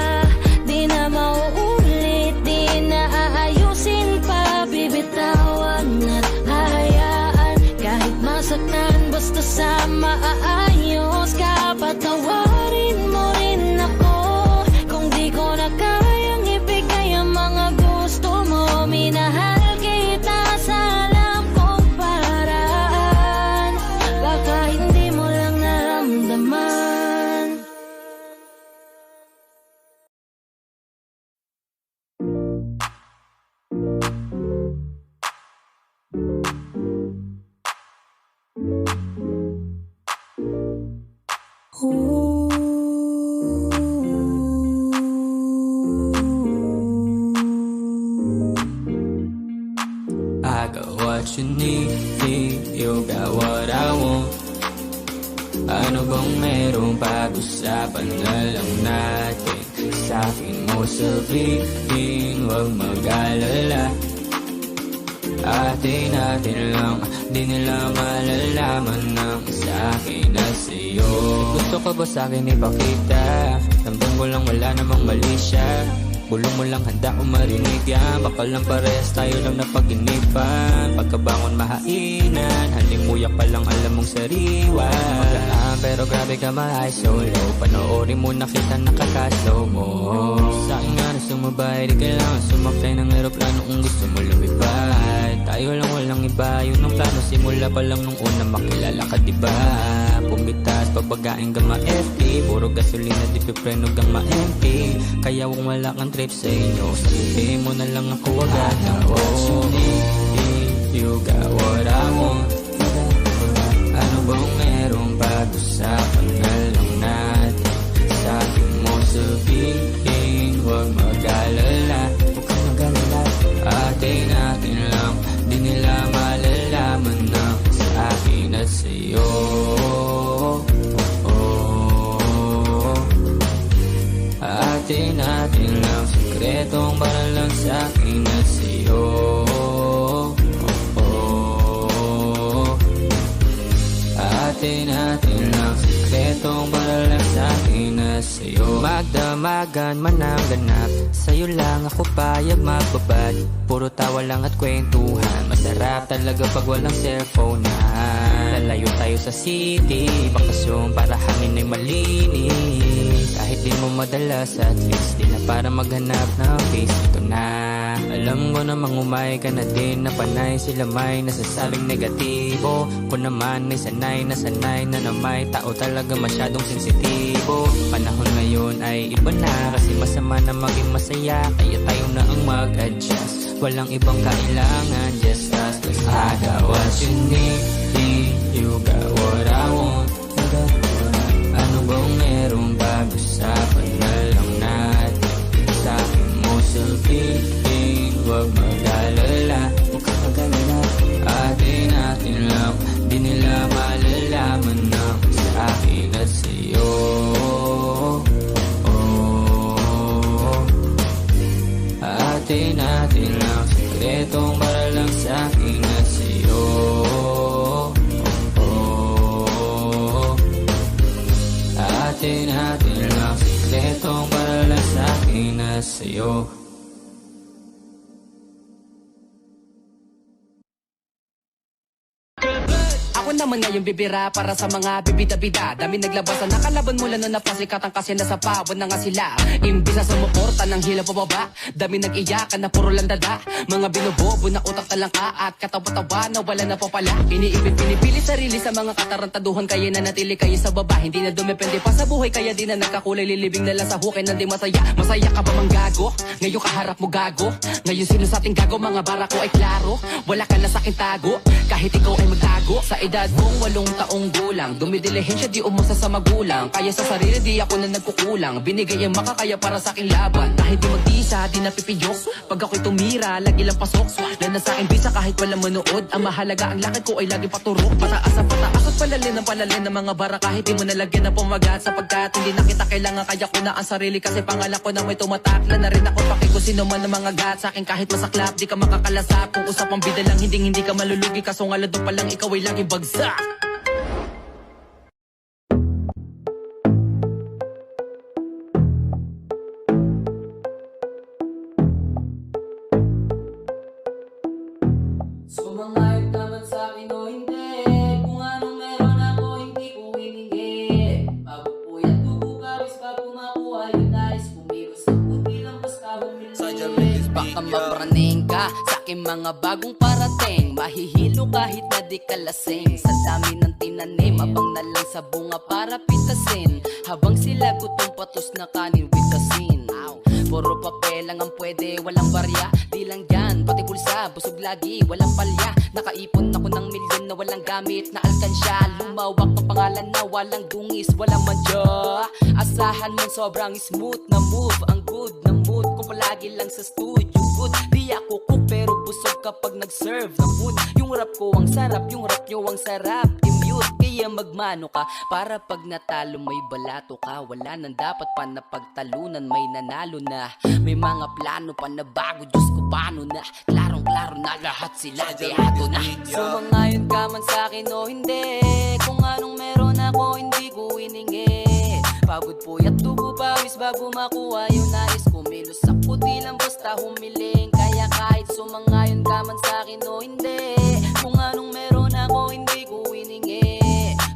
you need? You got what I want. Ano bang merong pag-usapan na lang natin? Sa'kin mo sabihin, huwag mag-alala. Atin natin lang, di nila malalaman ng sa'kin na sa'yo. Gusto ka ba sa'kin ipakita? Ramdam ko lang wala namang mali siya. Bulong mo lang handa ko marinig yan. Baka lang parehas tayo lang napag-inipan. Pagkabangon mahainan, halimuyak pa lang alam mong sariwa. Maglaan pero grabe ka ma-high solo. Panoorin mo nakita nakakaslow mo. Sa'kin nga na sumabay, di kailangan sumakay ng aeroplano kung gusto mo lumipad. Tayo lang walang iba, yun ang plano. Simula pa lang nung una makilala ka diba? Pumitas, pabagain ka ma-FP. Puro gasolina, di pipreno gang ma-MP. Kaya kung wala kang trip sa inyo, sabihin mo na lang ako agad na you got what I want. Ano bang merong pag-usapan na lang natin? Sa'kin mo sabihin, huwag mag-alala. Huwag kang mag-alala. Atin natin lang, di nila malalaman na sa akin at sa'yo. Atin natin lang, sikretong para lang sa'kin at sa'yo. Atin natin lang, sikretong para lang sa'kin at sa'yo. Magdamagan man ang ganap, sa'yo lang ako payag magbabad. Puro tawa lang at kwentuhan, masarap talaga pag walang cellphone na. Lalayo tayo sa city, bakasyon para hangin ay malinis. Kahit di mo madalas at least di na para maghanap ng face. Ito na, alam ko namang umay ka na din na panay sila may nasasabing negatibo. Ko naman ay sanay na may tao talaga masyadong sensitibo. Panahon ngayon ay iba na, kasi masama na maging masaya. Kaya tayo na ang mag-adjust, walang ibang kailangan, just us. Cause I got what you need, you got what I want. Ano bang merong pag-usapan na lang natin? Sa'kin mo sabihin, huwag mag-alala. Huwag kang mag-alala. Atin natin lang, di nila malalaman na sa akin at sa'yo. Atin natin lang, sikretong para lang sa'kin at sa'yo. Atin natin lang, sikretong para lang sa'kin at sa'yo. Ako naman ngayon bibira para sa mga bibida-bida. Dami naglabasan, nakalaban mula na napasikatan kasi nasa pawan na nga sila. Imbis na sumuporta ng hila pababa, dami nag-iyakan na puro landada. Mga binobobo na utak talangka at katawa-tawa na wala na po pala. Iniipit, pinipili sarili sa mga katarantaduhan, kaya na natili kayo sa baba. Hindi na dumepende pa sa buhay, kaya di na nagkakulay. Lilibing na lang sa hukay na di masaya. Masaya ka ba mang gago? Ngayon kaharap mo gago. Ngayon sino sa ating gago, mga bara ko ay klaro. Wala ka na sa akin tago, kahit ikaw ay magtago. Sa edad mong 8 taong gulang, dumidilihensya di umasa sa magulang. Kaya sa sarili di ako na nagkukulang. Binigay ang makakaya para sa aking laban. Kahit di magtisa, di napipiyok. Pag ako'y tumira, lagi lang pasok. Lana sa akin bisa kahit walang manood. Ang mahalaga ang lakad ko ay lagi paturok. Pataas ang pataas at palalin ng mga bara. Kahit di mo nalagyan na pumagat, sapagkat hindi na kita kailangan. Kaya ko na ang sarili kasi pangalan ko na may tumatakla na rin ako. Pakiko sino man ang mga gat sa akin kahit masaklap. Di ka makakalasap kung usapang bida lang, hindi ka malulugi. Kaso nga doon pa lang ikaw ay lagi bagsak. Sumangayot naman sa akin o hindi. Kung anong meron ako hindi ko hiningi. Pagpupuyat bubukawis pa pumakuha yung nais. Pumilos ang puti lang basta humili. Baka mapraning ka sa aking mga bagong parating. Mahihilo kahit na di ka lasing. Sa dami ng tinanim, abang na lang sa bunga para pitasin. Habang sila gutom patos na kanin with asin. Puro papel lang ang pwede, walang barya. Di lang yan, pati bulsa, busog lagi, walang palya. Nakaipon ako ng milyon na walang gamit na alkansya. Lumawak ang pangalan na walang dungis, walang madya. Asahan mo sobrang smooth na move. Ang good na mood ko palagi lang sa studio. Good, di ako cook pero mabubusog kapag nag-serve ng food. Yung rap ko ang sarap, yung rap nyo ang sarap. I-mute, kaya magmano ka para pag natalo may balato ka. Wala nang dapat pa na pagtalunan, may nanalo na. May mga plano pa na bago, Diyos ko paano na. Klarong-klaro na lahat sila deado na. Sumangayon ka man sa'kin o hindi, kung anong meron ako hindi ko iningi. Pagod po at tubo pawis bago makuha yung nais. Kumilos ako di lang basta humiling. Kaya kahit sumangayon ka man sa'kin o hindi, kung anong meron ako hindi ko iningi.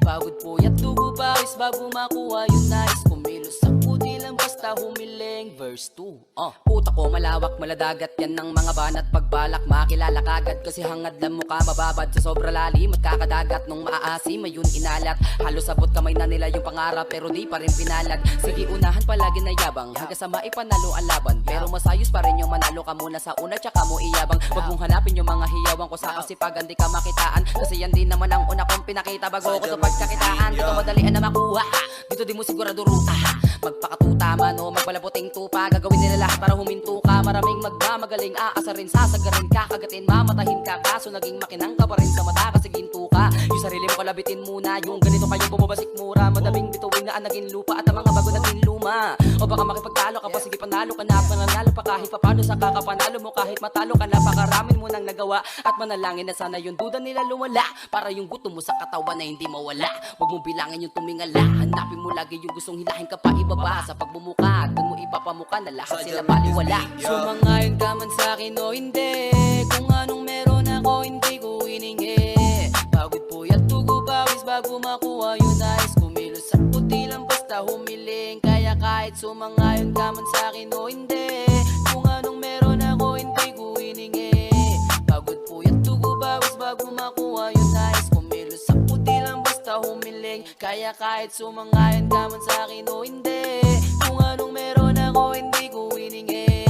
Pagod po at tubo pawis bago makuha yung nais. Kumilos ako di lang basta humiling. Verse 2 Puta ko malawak maladagat yan ng mga banat. Pagbalak makilala kagad kasi hangad lang mukha mababad sa sobra lalim at kakadagat. Nung maaasim ayun inalat, halos sabot kamay na nila yung pangarap pero di pa rin pinalad. Sige unahan palagi na yabang hanggang sa maipanalo ang laban, pero masayos pa rin yung manalo ka muna sa una tsaka mo iyabang. Wag mong hanapin yung mga hiyawan ko sa kasipagan di ka makitaan, kasi yan din naman ang una kong pinakita bago ko sa pagkakitaan. Dito madalian na makuha, dito di mo sigurado ruta. Magpakatuta man o magpalaputing tupa, gagawin nila lahat para huminto ka. Maraming magmamagaling aasarin, sasagarin ka, kagatin mamatahin ka. Kaso naging makinang ka pa rin sa mata kasi ginto ka. Yung sarili mo kalabitin muna, yung ganito kayo bumabasik mura. Madaming bituin na ang naging lupa at ang mga bago naging luma. O baka makipagtalo ka pa, sige panalo ka na. Pananalo pa kahit papano sa kakapanalo mo. Kahit matalo ka na, pakaramin mo nang nagawa. At manalangin na sana yung duda nila lumala, para yung gutom mo sa katawan na hindi mawala. Huwag mong bilangin yung tumingala, hanapin mo lagi yung gustong hilahin ka pa ibaba. Sa pagbumuka, dun mo ipapamuka na lahat sila baliwala. Sumangayon ka man sa'kin o hindi, kung anong meron ako hindi ko iningi. Pagod po at tugo pawis bago makuha yung nais. Kumilos ako di lang basta humiling. Kaya kahit sumangayon ka man sa'kin o hindi, kung anong meron ako hindi ko iningi. Pagod po at tugo pawis bago makuha yung nais. Kumilos ako di lang basta humiling. Kaya kahit sumangayon ka man sa'kin o hindi, kung anong meron ako hindi ko iningi.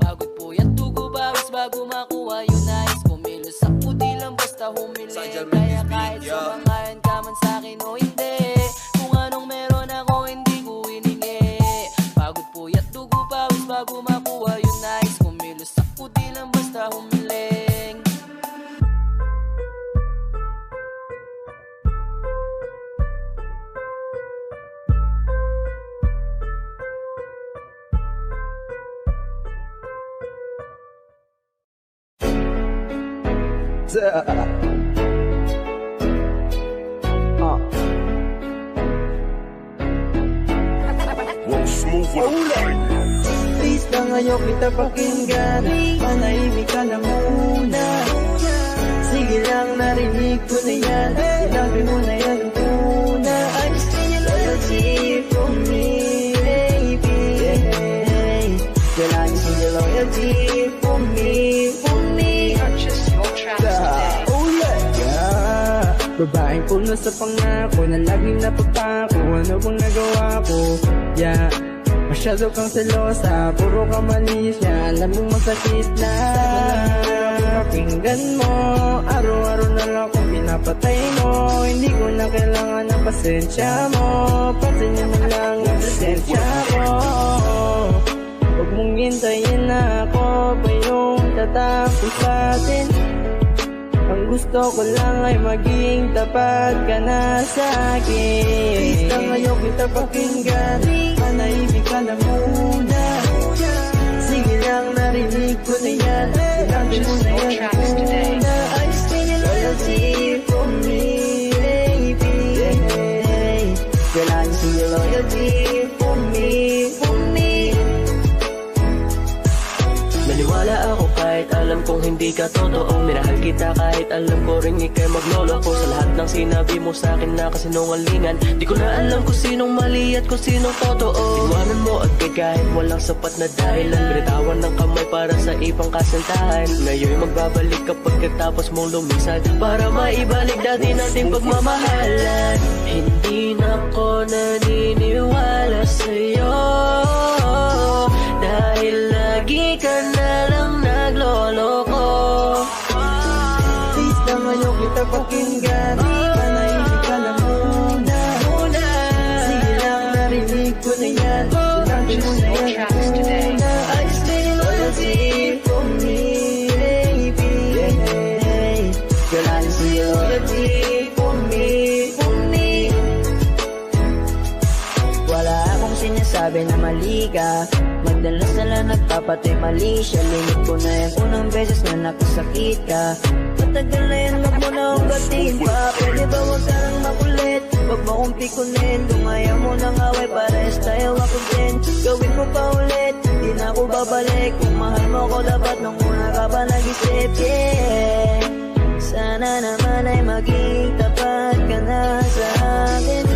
Pagod po at tugo pawis bago makuha yung nais. Kumilos ako di lang basta humiling. Kaya kahit sumangayon ka man sa'kin o hindi, kung anong meron ako hindi ko iningi. Pagod po at tugo pawis bago makuha yung nais. Kumilos ako di lang basta humiling. Please lang ayaw kita pakinggan, manahimik ka na muna. Sige lang narinig ko na yan, sinabi mo na yan una. I'm still your loyalty for me, baby. Kailangan still your loyalty for me, for me. Purchase your tracks today. Oh yeah. Babaeng puno sa pangako na laging napagpako. Ano bang nagawa ko? Yeah. Masyado kang selosa, puro ka malis niya. Alam mong masakit na pakinggan mo. Araw-araw na lang kung pinapatay mo. Hindi ko na kailangan ng pasensya mo. Pansinin mo lang ang presensya ko. Huwag mong hintayin na ako ba yung tatapos natin. Ang gusto ko lang ay maging tapat ka na sa'kin. Please lang ayaw kita pakinggan, manahimik ka na muna. Sige lang narinig ko na yan, sinabi mo na yan una. I'm still your loyalty for me, baby. Kailangan still your loyalty for me, for me. Naniwala ako kahit alam kong hindi ka totoo. Minahal kita kahit alam ko rin ikay maglolo ko. Sa lahat ng sinabi mo sa'kin na kasinungalingan, di ko na alam kung sinong mali at kung sinong totoo. Iwanan mo at kahit walang sapat na dahilan, binitawan ng kamay para sa ibang kasintahan. Ngayon magbabalik kapag katapos mong lumisan, para maibalik dati nating pagmamahalan. Hindi na ako naniniwala sa'yo, dahil lagi ka na lang nagloloko. Please lang ayaw kita pakinggan, manahimik ka na muna. Sige lang narinig ko na yan, sinabi mo na yan una. I'm still your loyalty for me, baby. sinasabi na mali ka. Madalas na lang nagpapatay mali siya. Limit ko na yung unang beses na nakasakit ka. Matagal na yan, wag mo na akong batiin pa. Pwede ba wag ka lang makulit? Wag mo akong pikunin. Kung ayaw mo nang away, parehas tayo ako din. Gawin mo pa ulit, di na ako babalik. Kung mahal mo ko dapat nung una ka pa nag-isip, yeah. Sana naman ay maging tapat ka na sa akin.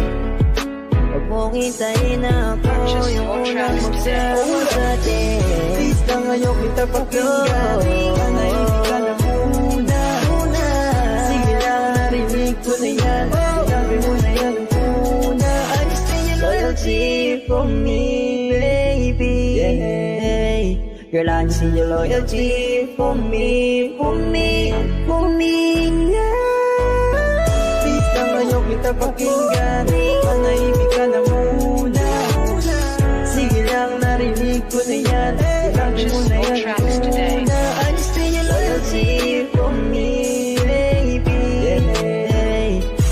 Huwag mong hintayin na ako yung unang magsama sa atin. Please lang ngayon kita pakinggan. Manahimik ka na muna. Sige lang, narinig ko na yan. Sinabi mo na yan ang una. I just need your loyalty from me, baby. Girl, I just need your loyalty for me, for me, for me, yeah. Please lang ngayon kita pakinggan. Manahimik ka na muna. Sige lang, narinig ko na yan. Sinabi mo na yan ang una. I just need your loyalty for me, baby.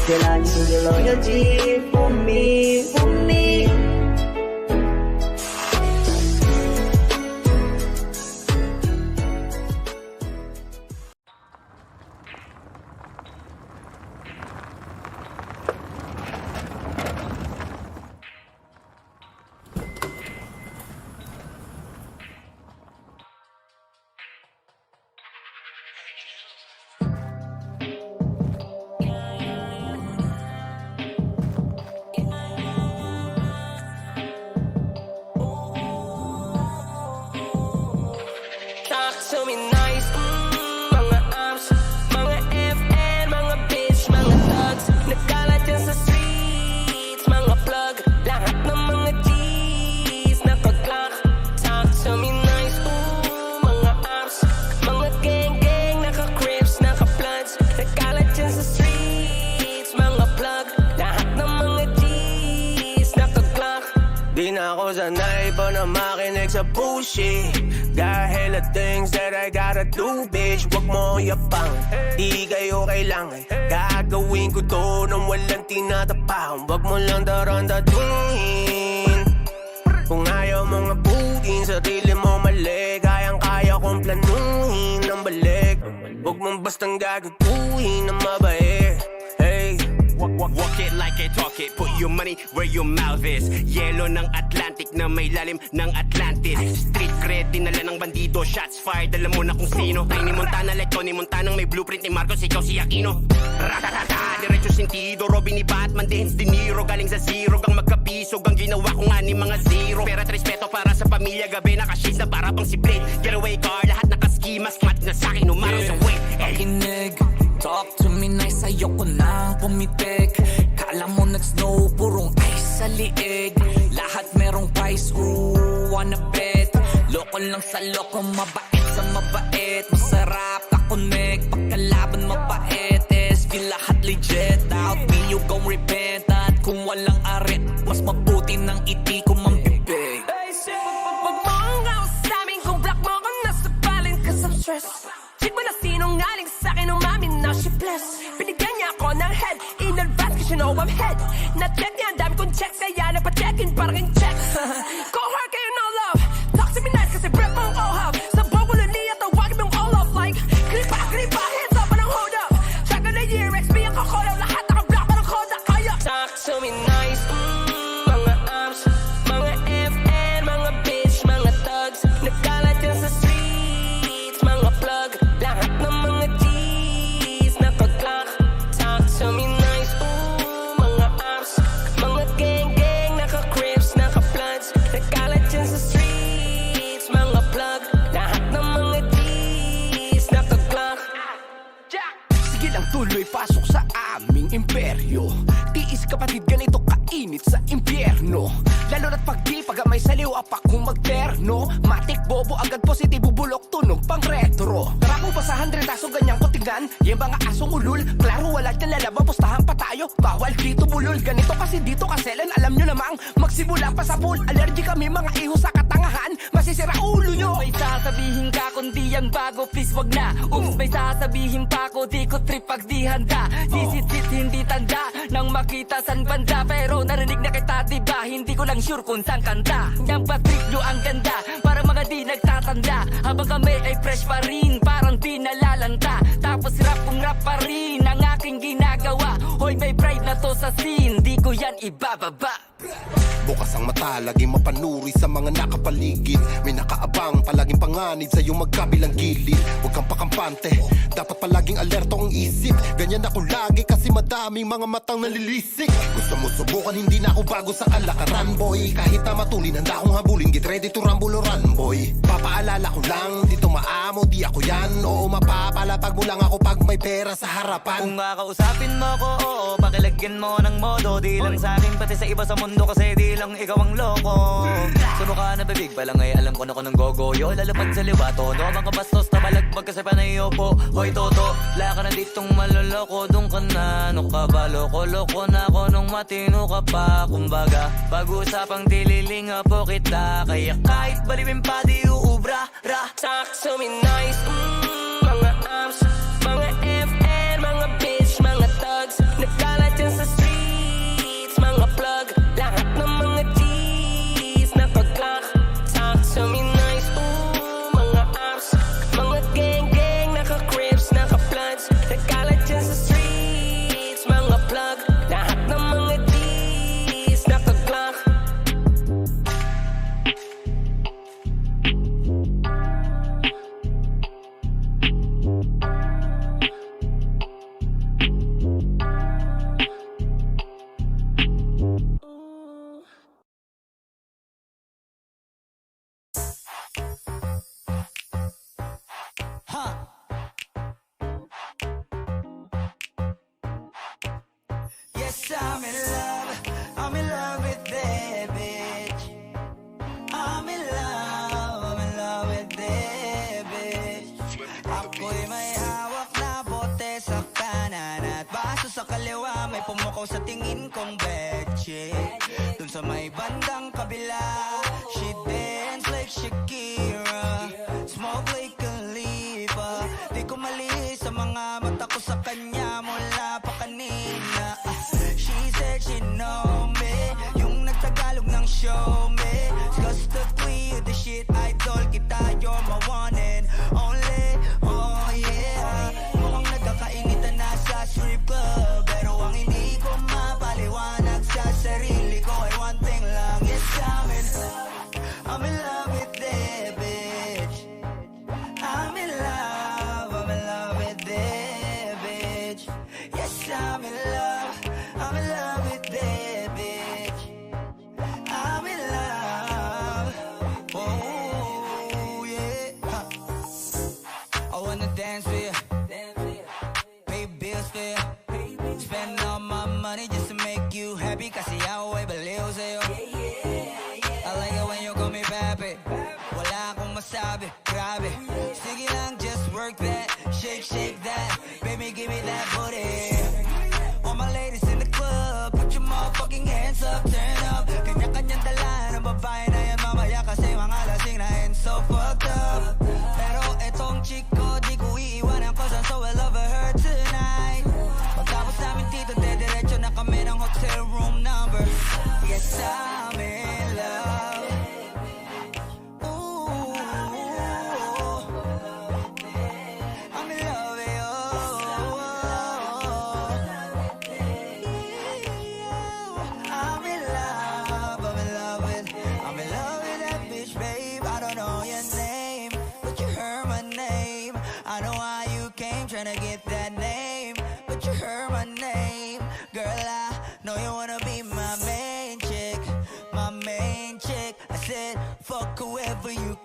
Girl, I just need your loyalty for me, for me. Talk to me nice, mga arms, mga FN, mga bitch, mga thugs. Nagkalat yan sa streets, mga plug. Lahat ng mga G's, nakaglock. Talk to me nice, mga arms, mga gang-gang, naka-crips, naka-bloods. Nagkalat yan sa streets, mga plug. Lahat ng mga G's, nakaglock. Di na ako sanay pa na makinig sa bullshit. Got hella things that I gotta do, bitch. Wag mo yapang, di kayo kailangan. Gagawin ko to nang walang tinatapang. Wag mo lang daran-daduhin. Kung ayaw mong abutin, sarili mo mali. Kayang-kaya kong planuhin ng balik. Wag mong bastang gagaguhin na mabait. Hey, Walk it like I talk it. Put your money where your mouth is. Yelo ng Atlantic na may lalim ng Atlantis. Street cred, dinala ng bandido. Shots fired, alam mo na kung sino. Tiny Montana like Tony Montana, may blueprint ni Marcos, ikaw si Aquino. Ratatata, diretso sentido. Robin ni Batman, Dance De Niro. Galing sa zero, gang magkapisog. Ang ginawa ko nga ni mga zero. Pera at respeto para sa pamilya. Gabi nakashis na para bang si Blade. Getaway car, lahat nakaski. Mas mat na sa'kin, umaraw sa weight. Pakinig, talk to me nice, ayoko nang pumitik. Kala mo nag-snow, purong ice sa liig. Lahat merong price, ooh, wanna bet. Loko lang sa loko, mabait sa mabait. Masarap ka-connect, pagkalaban mabait. SB lahat legit, out me you gon' repent. At kung walang arit, mas mabuti ng iti ko mambibig. Pag mo ang gawas sa amin, kung black mo kang nasa balin, cause I'm stressed. Check mo na sinungaling sa'kin, umamin na she blessed. Binigyan niya ako ng head, in advance cause you know I'm head. Na-check niya, ang dami kong checks, kaya napacheck-in parang in checks. Go hard kayo, no love. Talk to me nice kasi breath mong ohab. Sa bawal niya, tawagin mong all off like kripa, hands up, anong hold up. Check on the year, XP ang kakolaw, lahat naka-block, parang Kodak kaya. Talk to me nice, mga arms, mga FN, mga bitch, mga thugs. Nagkalat yan sa streets, mga plug. Lahat ng mga G's, nakaglock. Talk to me nice, mga arms, mga gang-gang, naka-crips, naka-bloods. Nagkalat yan sa streets, mga plug. Lahat ng mga G's, nakaglock. Sige lang tuloy, pasok sa aming imperyo. Tiis kapatid, ganito kainit sa impyerno. Lalo na't pag di pagamay sa liw, apak kung magterno. Matik bobo, agad positibo, bulok, tunog pang retro. Tara pa sa 100 aso, ganyang kutingan. Yung mga asong ulul, klaro wala dyan lalaban, pustahan pa tayo. Bawal dito bulol, ganito kasi dito kaselan. Alam nyo namang magsimula pa sa pool. Allergy kami mga iho sa katanga. dahan, masisira ulo nyo. May sasabihin ka kundi ang bago, please wag na. Oops, may sasabihin pa ko, di ko trip pag di handa. Sisit-sit hindi tanda, nang makita san banda. Pero narinig na kita diba, hindi ko lang sure kung saan kanta. Yang patrip nyo ang ganda, para mga di nagtatanda. Habang kami ay fresh pa rin, parang di nalalanta. Tapos rap kung rap pa rin, ang aking ginagawa. Hoy may pride na to sa scene, di ko yan ibababa. Bukas ang mata, laging mapanuri sa mga nakapaligid. May nakaabang, palaging panganib sa iyong magkabilang gilid. Huwag kang pakampante, dapat palaging alerto ang isip. Ganyan ako lagi kasi madaming mga matang nalilisik. Gusto mo subukan, hindi na ako bago sa kalakaran, boy. Kahit na matulin, handa akong habulin. Get ready to rumble or run, boy. Papaalala ko lang, dito maamo, di ako yan. Oo, mapapalapag mo lang ako pag may pera sa harapan. Kung kakausapin mo ko, oo, pakilagyan mo ng modo. Di lang sa akin, pati sa iba sa mundo, kasi di lang ikaw ang loko. Sa mukha na bibig pa lang ay alam ko na ko ng gogoyo. Lalapad sa liwa, tono mga bastos na balagbag kasi panayo po. Hoy toto, wala ka na ditong maloloko. Doon ka na, ano ka ba, loko-loko na ako nung matino ka pa. Kumbaga, pag-usapang dililinga po kita. Kaya kahit balibin pa di uubra, ra. Talk to me nice, mga amps, mga FN, mga bitch, mga thugs. Nagkalat yan sa streets, mga plug. Lahat ng mga G's nakaglock. Talk to me nice, mga amps, mga gang-gang, naka-crips, naka-bloods. Nagkalat yan sa streets, mga plug. Lahat ng mga G's nakaglock. Yes, I'm in love with that bitch. I'm in love with that bitch. Ako'y may hawak na bote sa kanan at baso sa kaliwa, may pumukaw sa tingin kong betche. Dun sa may bandang kabila, she dance like Shakira, smoke like Khalifa. Di ko mali sa mga mata ko sa kanya mula pa kanina. She said she know me, yung nagtagalog ng show me. Gusto ko you the shit, idol kita, you're my one and only. Oh yeah, mukhang nagkakainitan na sa strip club, pero ang hindi ko mapaliwanag sa sarili ko ay one thing lang. Yes, I'm in love with that bitch. I'm in love with that bitch. Yes, I'm in love with that bitch. I'm in love. Oh yeah. I wanna dance with you, pay bills for you, spend all my money just to make you happy. Kasi ako ay baliw sa'yo. I like it when you call me papi. Wala akong masabi, grabe. Sige lang, just work that, shake that. Baby, give me that booty. All my ladies in the club, put your motherfucking hands up, turn up. Kanya-kanyang dala ng babae na yan mamaya, kasi mga lasing na and so fucked up. Pero etong chick ko, di ko iiwanan, cause I'm so in love with her tonight. Pagkapos namin dito, dediretso na kami ng hotel room number. Yes, I'm in love. Ooh, I'm in love with you. I'm in love with that bitch, babe. I don't know your name, but you heard my name. I know how you came, tryna get that name, but you heard my name. Girl, I know you wanna be my main chick, my main chick. I said, fuck whoever you